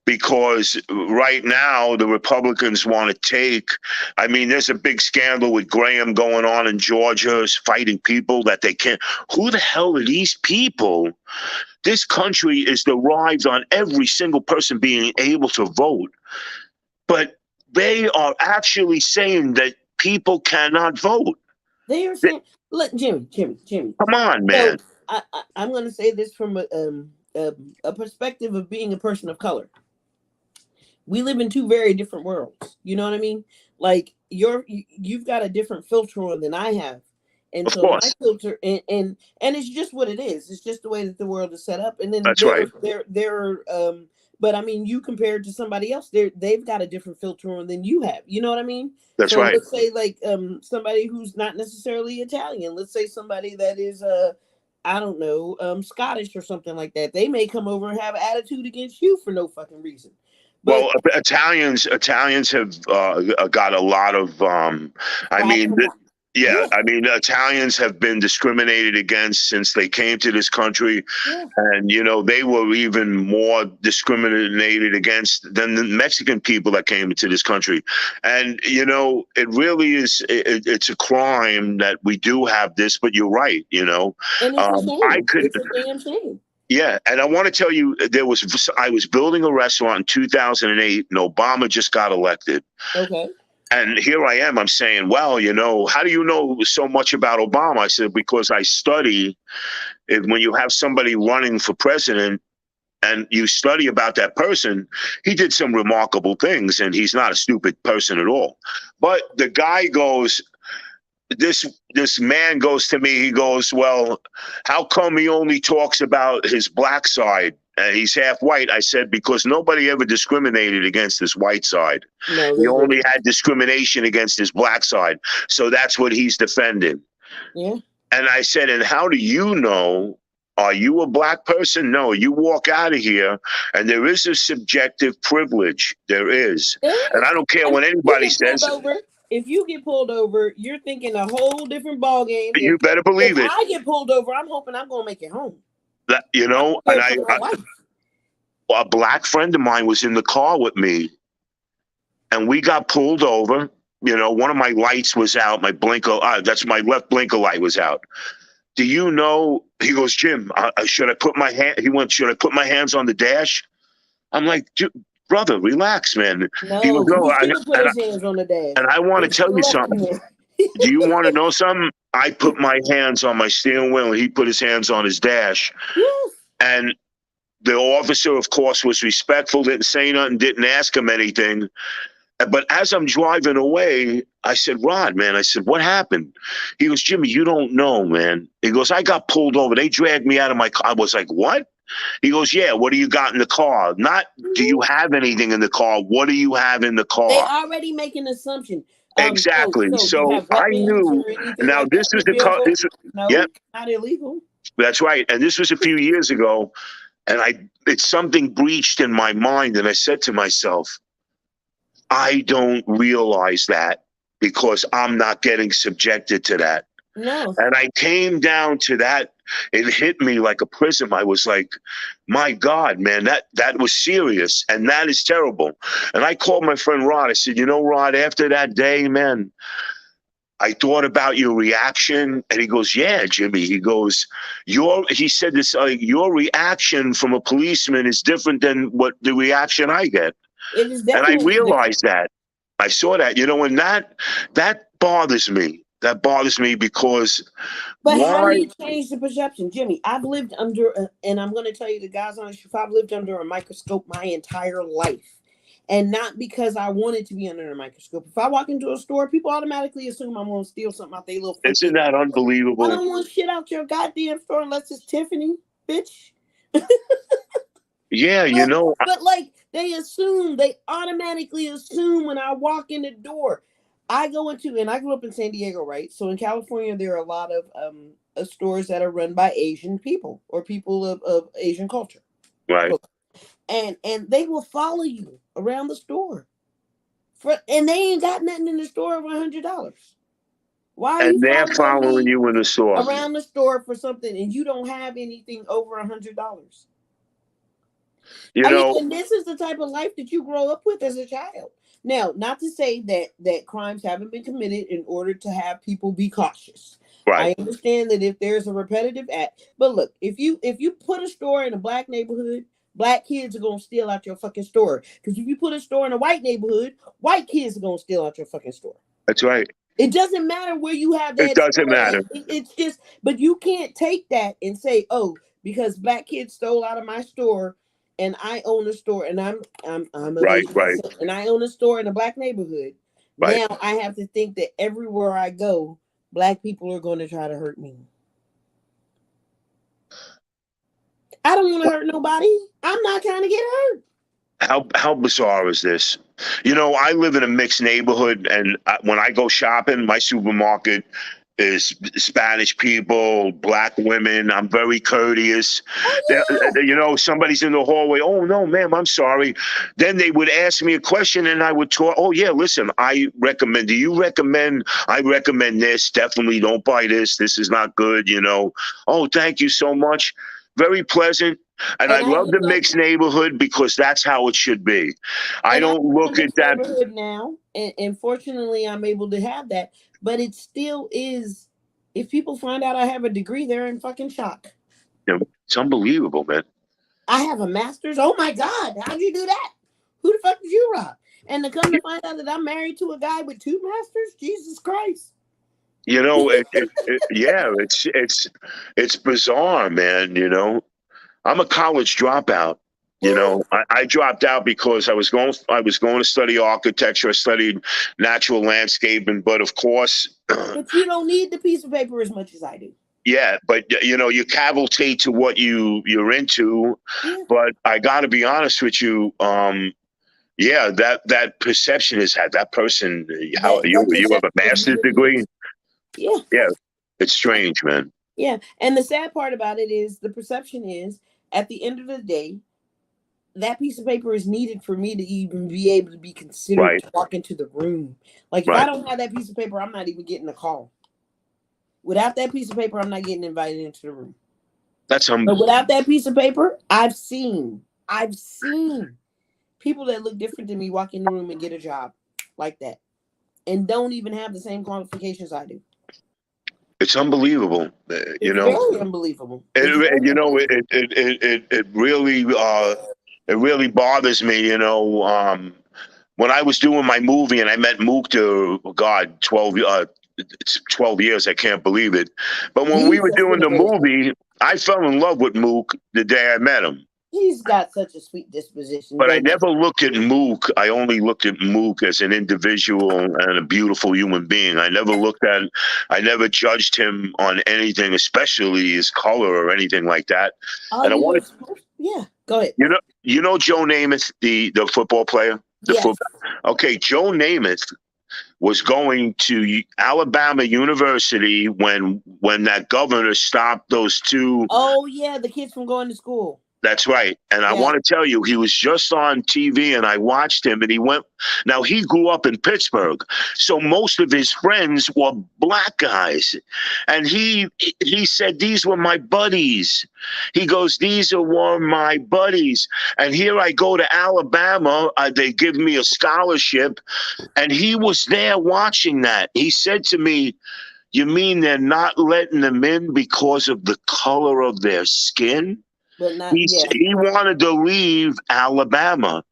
because right now the Republicans want to take. I mean, there's a big scandal with Graham going on in Georgia, fighting people that they can't. Who the hell are these people? This country is derived on every single person being able to vote, but they are actually saying that people cannot vote. They are saying, look, Jimmy. Come on, man. So I'm going to say this from a perspective of being a person of color. We live in two very different worlds. You know what I mean? Like you've got a different filter on than I have. And of so course. My filter and it's just what it is. It's just the way that the world is set up. And then that's right. But I mean, you compared to somebody else, they've got a different filter on than you have. You know what I mean? That's right. Let's say like somebody who's not necessarily Italian. Let's say somebody that is I don't know, Scottish or something like that. They may come over and have an attitude against you for no fucking reason. But, Italians have got a lot of. Yeah, Yeah. I mean, Italians have been discriminated against since they came to this country. Yeah. And, they were even more discriminated against than the Mexican people that came into this country. And, it really is, it's a crime that we do have this, but you're right, And it's a I shame. could, It's a damn shame. yeah. And I want to tell you, I was building a restaurant in 2008 and Obama just got elected. Okay. And here I am, I'm saying, well, how do you know so much about Obama? I said, because I study when you have somebody running for president and you study about that person, he did some remarkable things and he's not a stupid person at all. But the guy goes, this man goes to me, he goes, well, how come he only talks about his black side? And he's half white. I said, because nobody ever discriminated against his white side. No, He only had discrimination against his black side. So that's what he's defending. yeah. And I said, and how do you know? Are you a black person? No, you walk out of here and there is a subjective privilege. There is. And I don't care what anybody says. If you get pulled over, you're thinking a whole different ball game. You better believe if it. I get pulled over, I'm hoping I'm going to make it home. And a black friend of mine was in the car with me and we got pulled over. One of my lights was out. My blinker, that's my left blinker light was out. Do you know? He goes, Jim, should I put my should I put my hands on the dash? I'm like, brother, relax, man. No, he goes, no, put his hands on the dash. And I want to tell you something. Do you want to know something? I put my hands on my steering wheel and he put his hands on his dash. Yes. And the officer, of course, was respectful, didn't say nothing, didn't ask him anything. But as I'm driving away, I said, Rod, man, I said, what happened? He goes, Jimmy, you don't know, man. He goes, I got pulled over. They dragged me out of my car. I was like, what? He goes, yeah, what do you got in the car? Not, do you have anything in the car? What do you have in the car? They already make an assumption. Exactly. So I knew. Now, like this was the car. No, yep. Not illegal. That's right. And this was a few years ago. And it's something breached in my mind. And I said to myself, I don't realize that because I'm not getting subjected to that. No. And I came down to that. It hit me like a prism. I was like, my God, man, that was serious. And that is terrible. And I called my friend Rod. I said, Rod, after that day, man, I thought about your reaction. And he goes, yeah, Jimmy. He goes, he said this, your reaction from a policeman is different than what the reaction I get. It is and I realized that. I saw that, and that bothers me. That bothers me because. But how do you change the perception, Jimmy? I've lived under, and I'm going to tell you the guys on the show, I've lived under a microscope my entire life. And not because I wanted to be under a microscope. If I walk into a store, people automatically assume I'm going to steal something out their little. Isn't that unbelievable? I don't want shit out your goddamn store unless it's Tiffany, bitch. Yeah, But they automatically assume when I walk in the door. I grew up in San Diego, right? So in California, there are a lot of stores that are run by Asian people or people of Asian culture. Right. And they will follow you around the store. And they ain't got nothing in the store over $100. Why are they're following you in the store? Around the store for something and you don't have anything over $100. And this is the type of life that you grow up with as a child. Now, not to say that crimes haven't been committed in order to have people be cautious. Right. I understand that if there's a repetitive act, but look, if you put a store in a black neighborhood, black kids are gonna steal out your fucking store. Because if you put a store in a white neighborhood, white kids are gonna steal out your fucking store. That's right. It doesn't matter where you have that. It doesn't matter. It's just, but you can't take that and say, oh, because black kids stole out of my store. And I own a store, and I'm a right, and I own a store in a black neighborhood. Right. Now I have to think that everywhere I go, black people are going to try to hurt me. I don't want to hurt nobody. I'm not trying to get hurt. How bizarre is this? I live in a mixed neighborhood, and when I go shopping, my supermarket is Spanish people, black women. I'm very courteous. Oh yeah. You know, somebody's in the hallway. Oh no, ma'am, I'm sorry. Then they would ask me a question, and I would talk. Oh yeah, listen, I recommend. Do you recommend? I recommend this. Definitely don't buy this. This is not good. You know. Oh, thank you so much. Very pleasant. And I And I love the live like mixed neighborhood because that's how it should be. I and I don't live in a look at mixed that. neighborhood now, and fortunately, I'm able to have that. But it still is. If people find out I have a degree, they're in fucking shock. You know, it's unbelievable, man. I have a master's. Oh my god, how'd you do that? Who the fuck did you rob? And to come to find out that I'm married to a guy with 2 masters, Jesus Christ. You know, yeah, it's bizarre, man. You know, I'm a college dropout. You know, I dropped out because I was going to study architecture. I studied natural landscaping, but of course, But you don't need the piece of paper as much as I do. yeah, but you know, you cavalcade to what you're into. Yeah. But I got to be honest with you. Yeah, that perception is had that person. How you have a master's degree? Yeah. Yeah, it's strange, man. Yeah. And the sad part about it is the perception is at the end of the day, that piece of paper is needed for me to even be able to be considered Right. to walk into the room. Like if Right. I don't have that piece of paper, I'm not even getting a call. Without that piece of paper, I'm not getting invited into the room. That's But without that piece of paper, I've seen people that look different than me walk in the room and get a job like that, and don't even have the same qualifications I do. It's unbelievable. You It's know, very unbelievable. It's very you know, unbelievable. it really bothers me. You know, when I was doing my movie and I met Mook to God 12 years. I can't believe it. But when we He's were just doing been a the great. movie, I fell in love with Mook the day I met him. He's got such a sweet disposition. But I Doesn't he? never looked at Mook. I only looked at Mook as an individual and a beautiful human being. I never judged him on anything, especially his color or anything like that. All And I you were wanted, supposed. Yeah, go ahead. you know Joe Namath, the football player, Yes. Okay, Joe Namath was going to Alabama University when that governor stopped those two. Oh yeah, the kids from going to school. That's right. And I Yeah. want to tell you, he was just on TV and I watched him and now he grew up in Pittsburgh. So most of his friends were black guys. And he said, these were my buddies. He goes, these were my buddies. And here I go to Alabama. They give me a scholarship. And he was there watching that. He said to me, you mean they're not letting them in because of the color of their skin? But not yeah. He wanted to leave Alabama.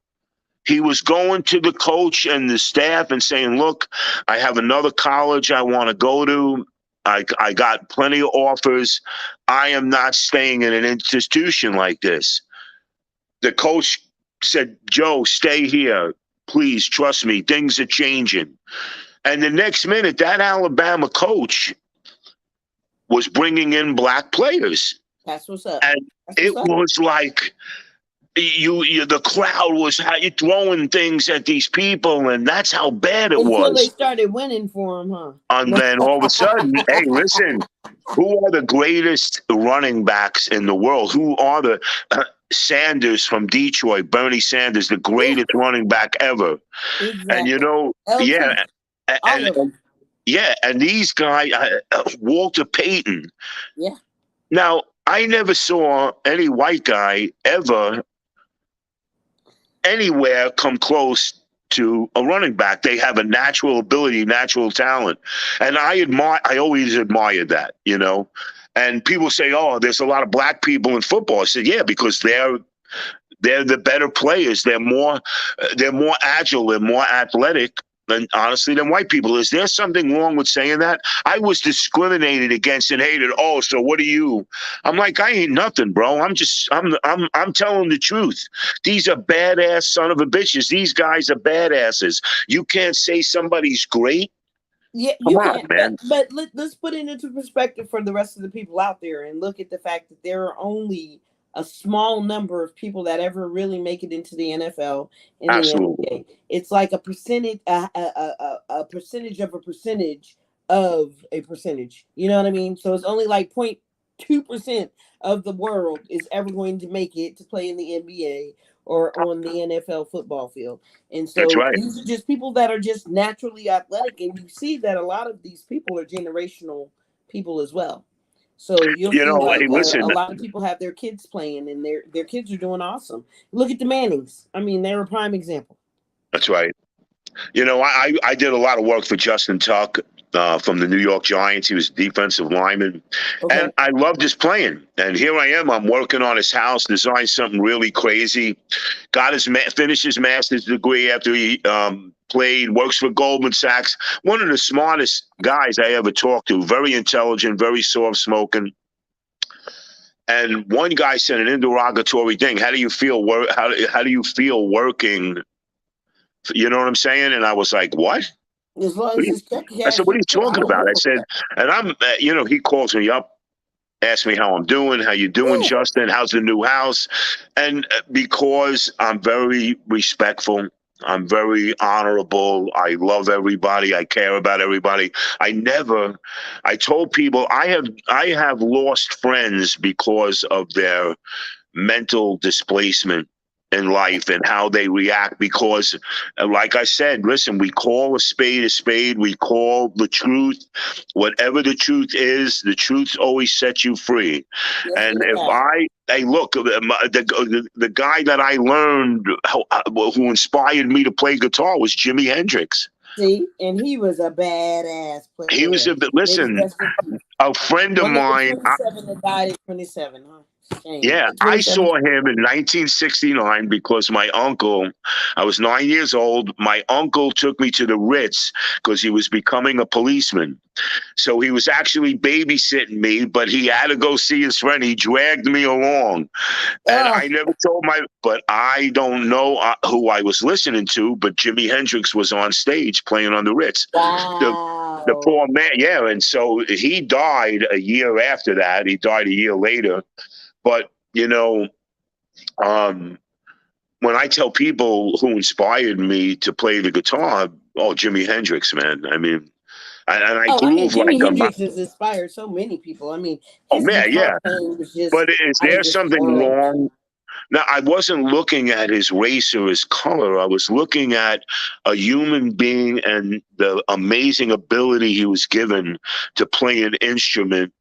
He was going to the coach and the staff and saying, look, I have another college I want to go to. I got plenty of offers. I am not staying in an institution like this. The coach said, Joe, stay here. Please trust me. Things are changing. And the next minute, that Alabama coach was bringing in black players. That's what's up. And it was like the crowd was throwing things at these people, and that's how bad it Until was. they started winning for him, huh? And then all of a sudden, hey, listen, who are the greatest running backs in the world? Who are the Sanders from Detroit, Bernie Sanders, the greatest running back ever? Exactly. And you know, yeah, and these guys, Walter Payton. Yeah. Now, I never saw any white guy ever anywhere come close to a running back. They have a natural ability, natural talent. And I always admired that, you know. And people say, oh, there's a lot of black people in football. I said, yeah, because they're the better players. They're more agile, they're more athletic than white people. Is there something wrong with saying that? I was discriminated against and hated. Oh, so what are you? I'm like, I ain't nothing, bro. I'm telling the truth. These are badass son of a bitches. These guys are badasses. You can't say somebody's great. Yeah, you can, man. But let's put it into perspective for the rest of the people out there and look at the fact that there are only a small number of people that ever really make it into the NFL and the NBA. It's like a percentage, a percentage of a percentage of a percentage. You know what I mean? So it's only like 0.2% of the world is ever going to make it to play in the NBA or on the NFL football field. And That's so right. these are just people that are just naturally athletic. And you see that a lot of these people are generational people as well. So you'll You see know, like hey, a listen, lot of people have their kids playing, and their kids are doing awesome. Look at the Mannings. I mean, they're a prime example. that's right. You know, I did a lot of work for Justin Tuck from the New York Giants. He was a defensive lineman, and Okay. I loved his playing. And here I am. I'm working on his house, designed something really crazy. Got finished his master's degree after he played. Works for Goldman Sachs. One of the smartest guys I ever talked to. Very intelligent, very soft spoken. And one guy said an interrogatory thing. How do you feel? How do you feel working? You know what I'm saying? And I was like, what? As long What as are you, it's check I said, cash, what are I'm you good. talking I'm about? good I with said, that. and I'm, he calls me up, asks me how I'm doing, how you doing, Yeah. Justin? How's the new house? And because I'm very respectful, I'm very honorable. I love everybody. I care about everybody. I told people I have lost friends because of their mental displacement in life and how they react because like I said, listen, we call a spade a spade. We call the truth whatever the truth is. The truth always sets you free. Yes, And it if has. hey, look, the guy that I learned who inspired me to play guitar was Jimi Hendrix. See, and he was a badass He was player. a May he listen, rest in peace. a friend of One of the mine. 27 that died at 27, huh? Shame. Yeah, At I 27. saw him in 1969 because my uncle, I was 9 years old. My uncle took me to the Ritz because he was becoming a policeman. So he was actually babysitting me, but he had to go see his friend. He dragged me along. And Oh, I never told but I don't know who I was listening to, but Jimi Hendrix was on stage playing on the Ritz. The, the wow. poor man, yeah. And so he died a year after that. He died a year later. But um, when I tell people who inspired me to play the guitar, oh, Jimi Hendrix, man. I mean, and I Oh, I mean, groove like Jimi a Hendrix has inspired so many people. I mean, oh his man, guitar yeah. playing was just But is out of there this something world. wrong? Now, I wasn't looking at his race or his color. I was looking at a human being and the amazing ability he was given to play an instrument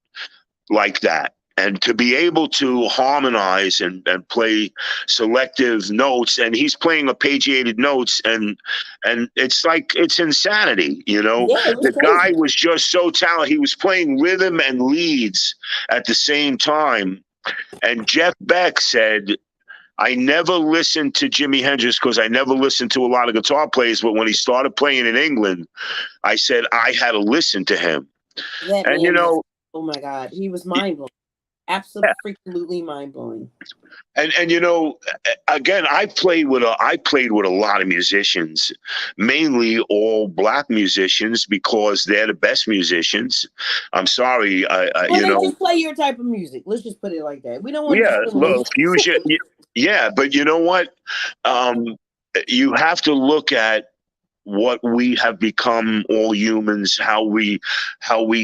like that and to be able to harmonize and play selective notes, and he's playing arpeggiated notes, and it's like it's insanity. Yeah, it was The guy crazy. was just so talented. He was playing rhythm and leads at the same time. And Jeff Beck said, I never listened to Jimi Hendrix because I never listened to a lot of guitar players, but when he started playing in England, I said I had to listen to him. That And man was, oh my God, he was mind blowing. Absolutely mind blowing. And again, I played with a lot of musicians, mainly all black musicians because they're the best musicians. I'm sorry, Well, they just play your type of music. Let's just put it like that. We don't want to yeah, discriminate. look, fusion, yeah, but you know what? Um, you have to look at what we have become, all humans, how we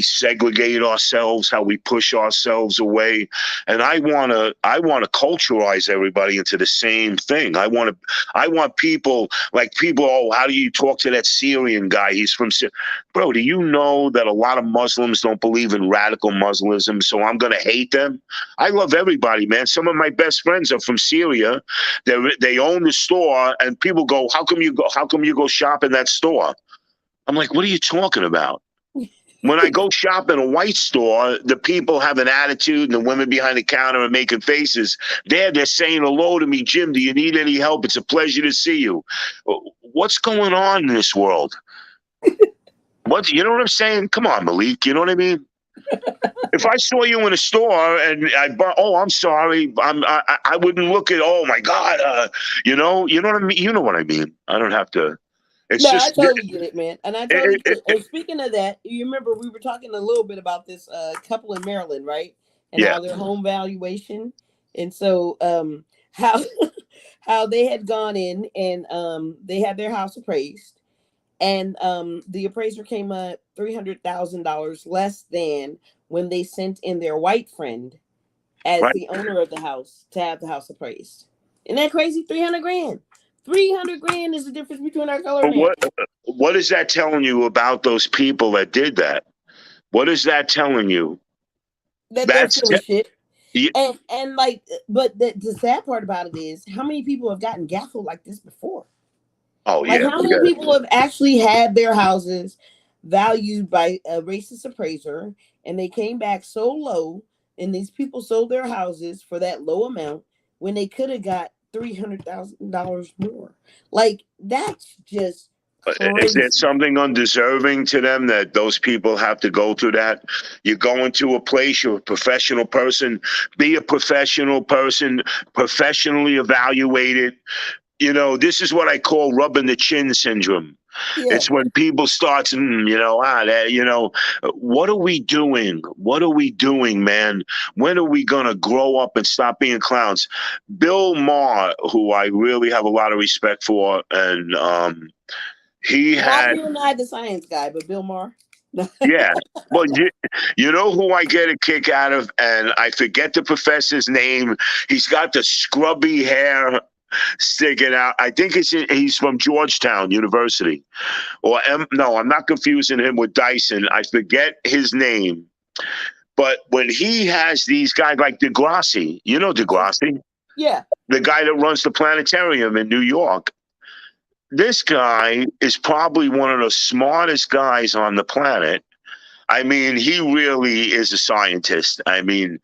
segregate ourselves, how we push ourselves away. And I want to culturalize everybody into the same thing. I want people, oh, how do you talk to that Syrian guy? He's from Syria. Bro, do you know that a lot of Muslims don't believe in radical Muslim, so I'm going to hate them? I love everybody, man. Some of my best friends are from Syria. They own the store, and people go, how come you go shop in that store? I'm like, what are you talking about? When I go shop in a white store, the people have an attitude, and the women behind the counter are making faces. They're saying hello to me. Jim, do you need any help? It's a pleasure to see you. What's going on in this world? You know what I'm saying? Come on, Malik. You know what I mean? If I saw you in a store and I'm sorry, I wouldn't look at, oh my God, you know what I mean? You know what I mean? I don't have to. It's No, I just, totally get it, man. And I totally it, get it. And speaking of that, you remember we were talking a little bit about this couple in Maryland, right? And yeah, how their home valuation. And so how how they had gone in and they had their house appraised. And the appraiser came up $300,000 less than when they sent in their white friend as Right. the owner of the house to have the house appraised. Isn't that crazy? 300 grand. 300 grand is the difference between our color But and that. what is that telling you about those people that did that? What is that telling you? That they're That's full of shit. yeah, And like, but the sad part about it is how many people have gotten gaffled like this before? oh Like, yeah, how many people have actually had their houses valued by a racist appraiser and they came back so low, and these people sold their houses for that low amount when they could have got $300,000 more? Like, that's just is there crazy. something undeserving to them that those people have to go through that? You go into a place, you're a professional person, be a professional person, professionally evaluated. You know, this is what I call rubbing the chin syndrome. Yeah. It's when people start, what are we doing? What are we doing, man? When are we going to grow up and stop being clowns? Bill Maher, who I really have a lot of respect for, and he Not had, Bill Nye the Science Guy, but Bill Maher. yeah. Well, you know who I get a kick out of, and I forget the professor's name. He's got the scrubby hair sticking out. I think he's from Georgetown University. No, I'm not confusing him with Dyson. I forget his name. But when he has these guys like Degrassi, you know Degrassi, Yeah. the guy that runs the planetarium in New York, this guy is probably one of the smartest guys on the planet. I mean, he really is a scientist. I mean,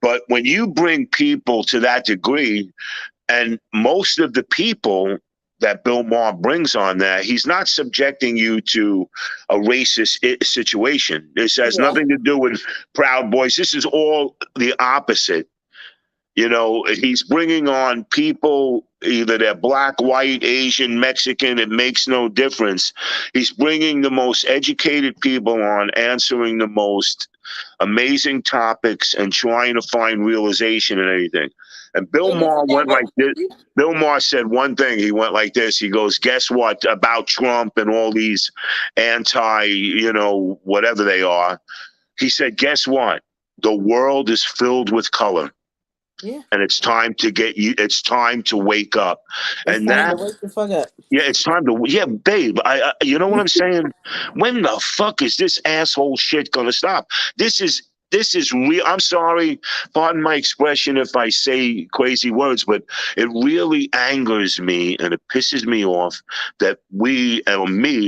but when you bring people to that degree, and most of the people that Bill Maher brings on there, he's not subjecting you to a racist situation. This has Yeah. nothing to do with Proud Boys. This is all the opposite. You know, he's bringing on people, either they're black, white, Asian, Mexican, it makes no difference. He's bringing the most educated people on, answering the most amazing topics and trying to find realization in anything. And Bill And Maher isn't that went what like we this. do? Bill Maher said one thing. He went like this. He goes, guess what about Trump and all these anti, whatever they are. He said, guess what? The world is filled with color. Yeah. And it's time to it's time to wake up. It's And time that, to wake the fuck up. yeah, it's time to, yeah, babe, you know what I'm saying? When the fuck is this asshole shit going to stop? This is real. I'm sorry, pardon my expression if I say crazy words, but it really angers me and it pisses me off that me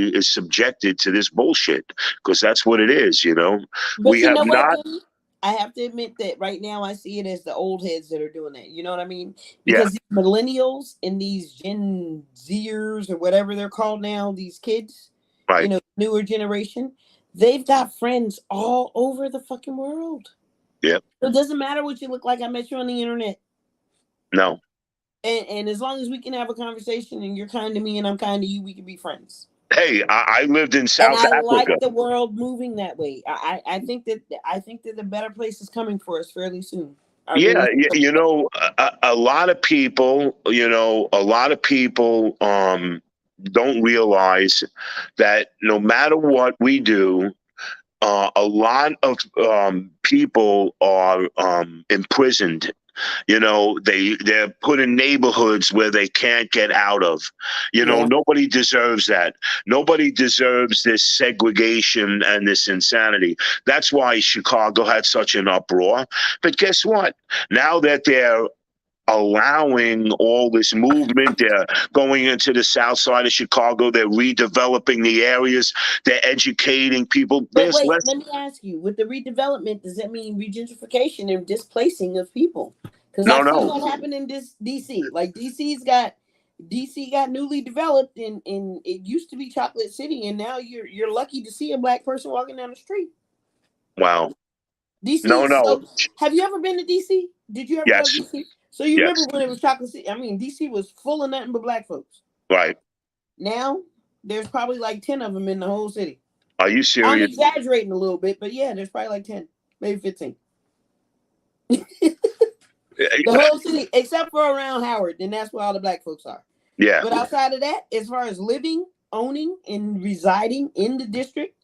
is subjected to this bullshit, because that's what it is, But We you have know what, not, dude? I have to admit that right now I see it as the old heads that are doing that. You know what I mean? yeah, Because these millennials and these Gen Zers or whatever they're called now, these kids, right, newer generation, they've got friends all over the fucking world. yeah, So it doesn't matter what you look like. I met you on the internet. no. And as long as we can have a conversation and you're kind to me and I'm kind to you, we can be friends. Hey, I lived in And South I Africa. like the world moving that way. I think that the better place is coming for us fairly soon. I Yeah, really a lot of people, don't realize that no matter what we do, a lot of people are imprisoned. They're put in neighborhoods where they can't get out of. yeah. Nobody deserves that. Nobody deserves this segregation and this insanity. That's why Chicago had such an uproar. But guess what? Now that they're allowing all this movement, they're going into the south side of Chicago, they're redeveloping the areas, they're educating people. But There's wait, less. let me ask you: with the redevelopment, does that mean regentrification and displacing of people? Because No, I've seen no. that happen in this DC. Like DC got newly developed, and it used to be Chocolate City, and now you're lucky to see a black person walking down the street. Wow. No, DC. no. So, have you ever been to DC? Did you ever go to Yes. DC? So you remember Yes. when it was Chocolate City? I mean, DC was full of nothing but black folks. Right. Now there's probably like 10 of them in the whole city. Are you I'm serious? exaggerating a little bit, but yeah, there's probably like 10, maybe 15. The whole city, except for around Howard, and that's where all the black folks are. Yeah. But outside of that, as far as living, owning, and residing in the district,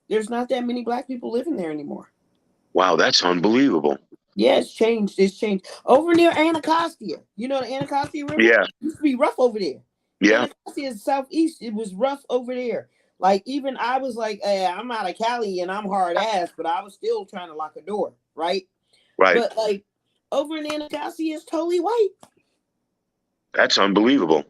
There's not that many black people living there anymore. Wow, that's unbelievable. Yeah, it's changed. It's changed. Over near Anacostia. You know the Anacostia River? Yeah, It used to be rough over there. yeah, Anacostia is southeast. It was rough over there. Like, even I was like, I'm out of Cali and I'm hard ass, but I was still trying to lock a door, right? right. But like over in Anacostia is totally white. That's unbelievable.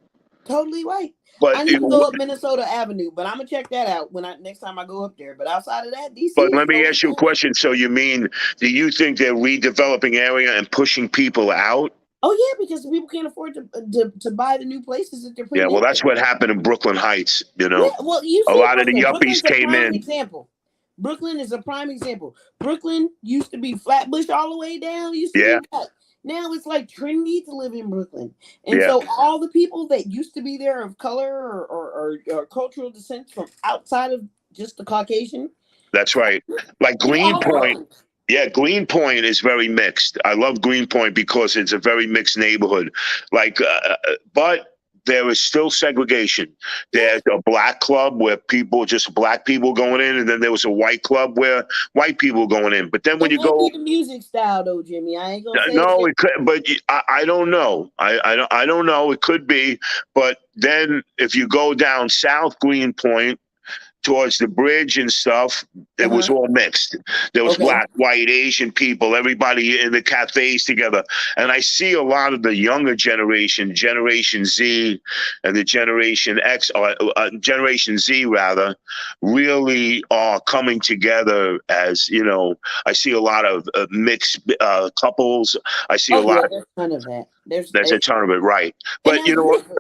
Totally white. I But need to go up Minnesota Avenue, but I'm gonna check that out next time I go up there. But outside of that, DC but is let me totally ask you a white. question. So you mean, do you think they're redeveloping area and pushing people out? Oh yeah, because people can't afford to buy the new places that they're Yeah, putting well, in that's there. what happened in Brooklyn Heights. You know, Yeah, well, you a see lot of the Brooklyn. yuppies Brooklyn's a came prime in. example. Brooklyn is a prime example. Brooklyn used to be Flatbush all the way down. Used to Yeah, be black. Now it's like trendy to live in Brooklyn. And yeah, so all the people that used to be there of color or cultural descent from outside of just the Caucasian, that's right. Like they're all Greenpoint. gone. Yeah, Greenpoint is very mixed. I love Greenpoint because it's a very mixed neighborhood. Like, but there is still segregation. Yeah. There's a black club where just black people going in, and then there was a white club where white people going in. But then when It you might be go, the music style though, Jimmy. I ain't gonna say no, it. it could, but I don't know. I don't know. It could be. But then if you go down South Greenpoint, towards the bridge and stuff, it was Uh-huh. all mixed. There was Okay. black, white, Asian people, everybody in the cafes together. And I see a lot of the younger generation, Generation Z and the Generation X, or Generation Z rather, really are coming together as, I see a lot of mixed couples. I see a Oh yeah, lot. there's a ton of that. There's a ton of it, right. And But that's beautiful.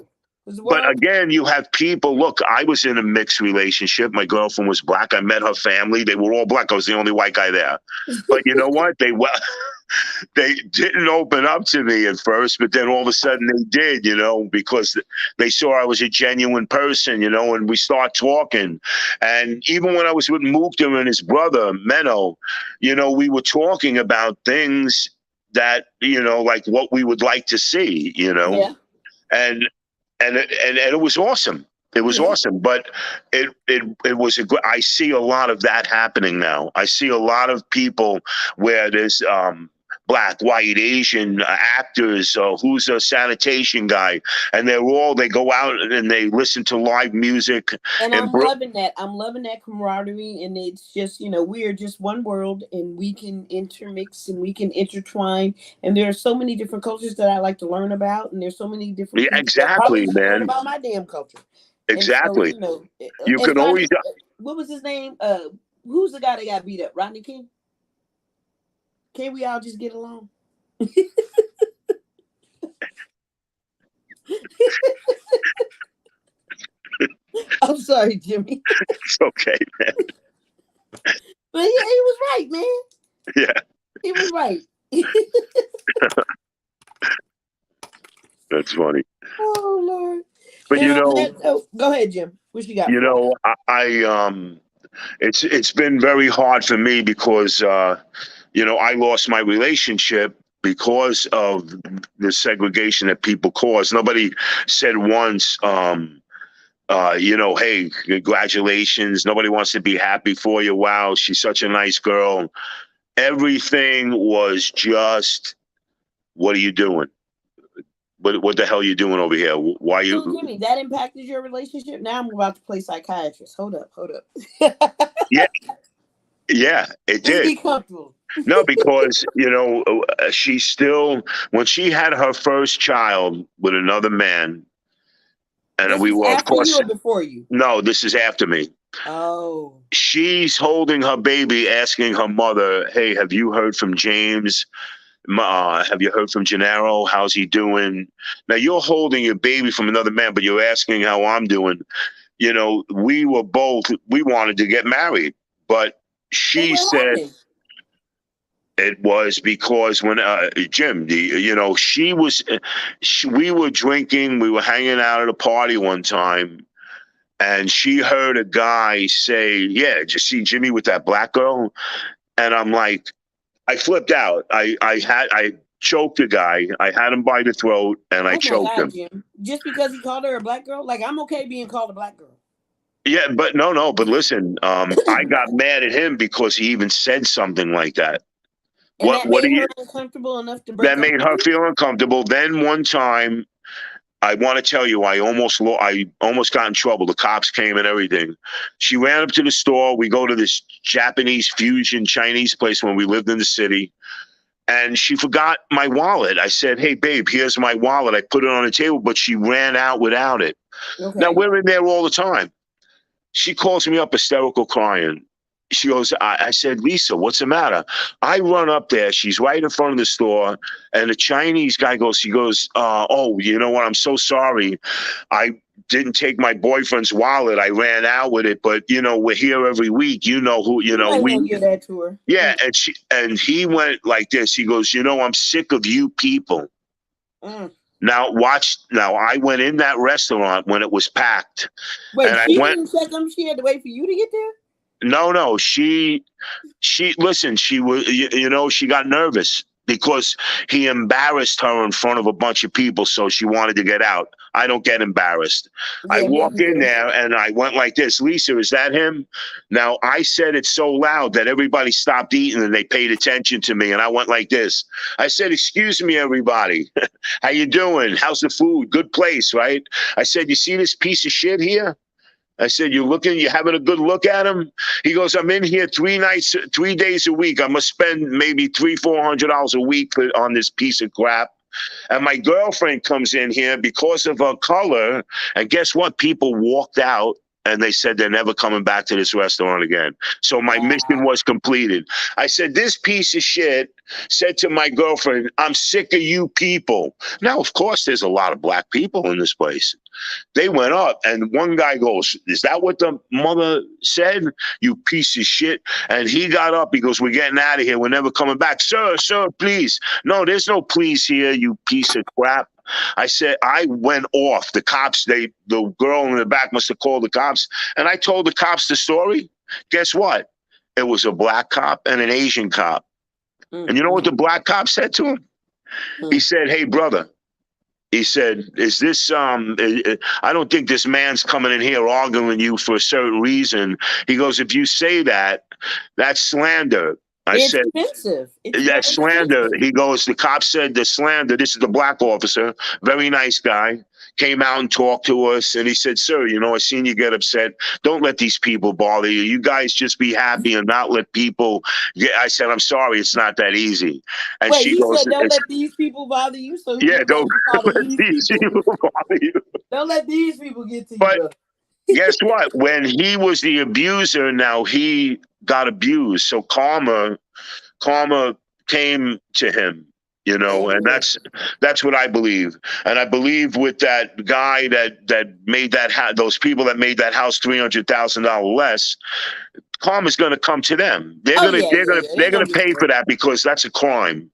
but again, you have people. Look, I was in a mixed relationship. My girlfriend was black. I met her family. They were all black. I was the only white guy there. But you know what? They didn't open up to me at first, but then all of a sudden they did. Because they saw I was a genuine person. And we start talking. And even when I was with Mukhtar and his brother Menno, we were talking about things that like what we would like to see. Yeah. And it was awesome. It was awesome, but it was I see a lot of that happening now. I see a lot of people where there's black, white, Asian actors. Who's a sanitation guy, and they go out and they listen to live music. And I'm loving that. I'm loving that camaraderie, and it's just we are just one world, and we can intermix and we can intertwine. And there are so many different cultures that I like to learn about, and there's so many different people that probably Exactly, need to learn man. about my damn culture. Exactly. And so, You can Rodney, always. what was his name? Who's the guy that got beat up? Rodney King. Can't we all just get along? I'm sorry, Jimmy. It's okay, man. But yeah, he was right, man. Yeah, he was right. that's funny. Oh Lord. But go ahead, Jim. What you got? It's been very hard for me because I lost my relationship because of the segregation that people cause. Nobody said once, hey, congratulations. Nobody wants to be happy for you. Wow, she's such a nice girl. Everything was just, what are you doing? What the hell are you doing over here? Why you? So, Jimmy, that impacted your relationship? Now I'm about to play psychiatrist. Hold up. Yeah, it did. Be comfortable. No, because she still, when she had her first child with another man, and this we were, of course, you or before you. No, this is after me. Oh. She's holding her baby, asking her mother, "Hey, have you heard from James? Have you heard from Gennaro? How's he doing?" Now you're holding your baby from another man, but you're asking how I'm doing. We wanted to get married, but she said it was because when Jim, we were drinking, we were hanging out at a party one time, and she heard a guy say, "Yeah, did you see Jimmy with that black girl?" And I'm like, I flipped out. I choked the guy. I had him by the throat, and I choked him. Jim. Just because he called her a black girl? Like, I'm okay being called a black girl. Yeah, but no. But listen, I got mad at him because he even said something like that. And What? that What do made you? her uncomfortable enough to break That up made with her you? feel uncomfortable. Then one time, I want to tell you, I almost got in trouble. The cops came and everything. She ran up to the store. We go to this Japanese fusion Chinese place when we lived in the city. And she forgot my wallet. I said, "Hey, babe, here's my wallet." I put it on the table, but she ran out without it. Now Okay. we're in there all the time. She calls me up hysterical crying. She goes, I said, "Lisa, what's the matter?" I run up there. She's right in front of the store. And the Chinese guy goes, oh, you know what? I'm so sorry. I didn't take my boyfriend's wallet. I ran out with it. But, we're here every week. You know who, You might want to give that to her. yeah. And he went like this. He goes, I'm sick of you people. Mm. Now watch. Now I went in that restaurant when it was packed, Wait, and I she went. didn't check them. She had to wait for you to get there. No. She listen. She was. She got nervous because he embarrassed her in front of a bunch of people, so she wanted to get out. I don't get embarrassed. I Yeah, me walked in either. there and I went like this. "Lisa, is that him?" Now I said it so loud that everybody stopped eating and they paid attention to me. And I went like this. I said, "Excuse me, everybody. How you doing? How's the food? Good place, right?" I said, "You see this piece of shit here?" I said, "You having a good look at him?" He goes, "I'm in here 3 days a week. I must spend maybe $300-400 a week on this piece of crap." And my girlfriend comes in here because of her color. And guess what? People walked out and they said they're never coming back to this restaurant again. So my mission was completed. I said, "This piece of shit said to my girlfriend, 'I'm sick of you people.'" Now, of course, there's a lot of black people in this place. They went up, and one guy goes, "Is that what the mother said? You piece of shit." And he got up. He goes, "We're getting out of here. We're never coming back." "Sir, please." "No, there's no please here, you piece of crap." I said, I went off. The cops, the girl in the back must have called the cops. And I told the cops the story. Guess what? It was a black cop and an Asian cop. And you know what the black cop said to him? He said, "Hey, brother," he said, "is this, I don't think this man's coming in here arguing you for a certain reason." He goes, "If you say that, that's slander." I It's said, offensive. It's very "That's slander." offensive. He goes, "The cop said the slander." This is the black officer, very nice guy, came out and talked to us. And he said, "Sir, I seen you get upset. Don't let these people bother you. You guys just be happy and not let people get." I said, "I'm sorry, it's not that easy." And Wait, she he goes, said, "Don't let these people bother you." So who "Yeah, was that? don't You called let these these people. people bother you." Don't let these people get to you, But bro. guess what? When he was the abuser, now he got abused. So karma came to him, and that's what I believe. And I believe with that guy that made those people that made that house $300,000 less, karma's going to come to them. They're Oh going to yeah, they're yeah, going to yeah. they're They're going gonna to get pay you. for that because that's a crime.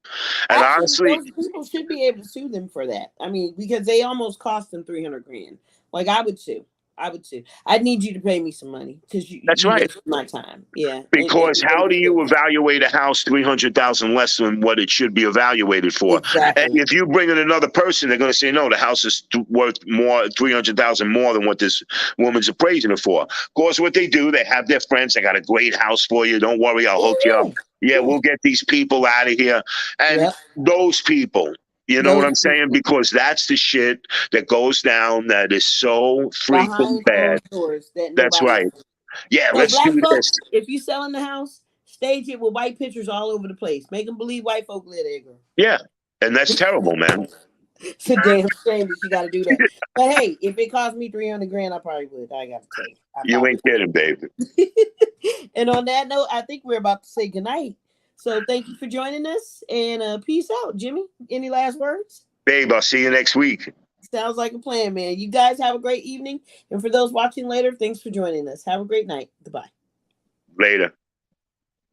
And Actually, honestly, those people should be able to sue them for that. I mean, because they almost cost them 300 grand. Like I would sue. I would sue. I need you to pay me some money because that's you right. wasted my time. Yeah, Because they how do you deserve that. evaluate a house 300,000 less than what it should be evaluated for? And Exactly. if you bring in another person, they're going to say, "No, the house is worth more, 300,000 more than what this woman's appraising it for." Of course, what they do, they have their friends. "I got a great house for you. Don't worry, I'll hook you up. Yeah, Yeah, yeah, we'll get these people out of here." And yeah. those people, you know what Those I'm saying? people Because that's the shit that goes down that is so freaking behind bad. closed doors that That's nobody right. sees. Yeah, So let's black do this. folks, if you selling the house, stage it with white pictures all over the place. Make them believe white folk live there, girl. Yeah. And that's terrible, man. It's a damn shame that you got to do that. But hey, if it cost me 300 grand, I probably would. I got to tell you, I You probably ain't kidding, baby. would. And on that note, I think we're about to say goodnight. So thank you for joining us, and peace out, Jimmy. Any last words? Babe, I'll see you next week. Sounds like a plan, man. You guys have a great evening, and for those watching later, thanks for joining us. Have a great night. Goodbye. Later.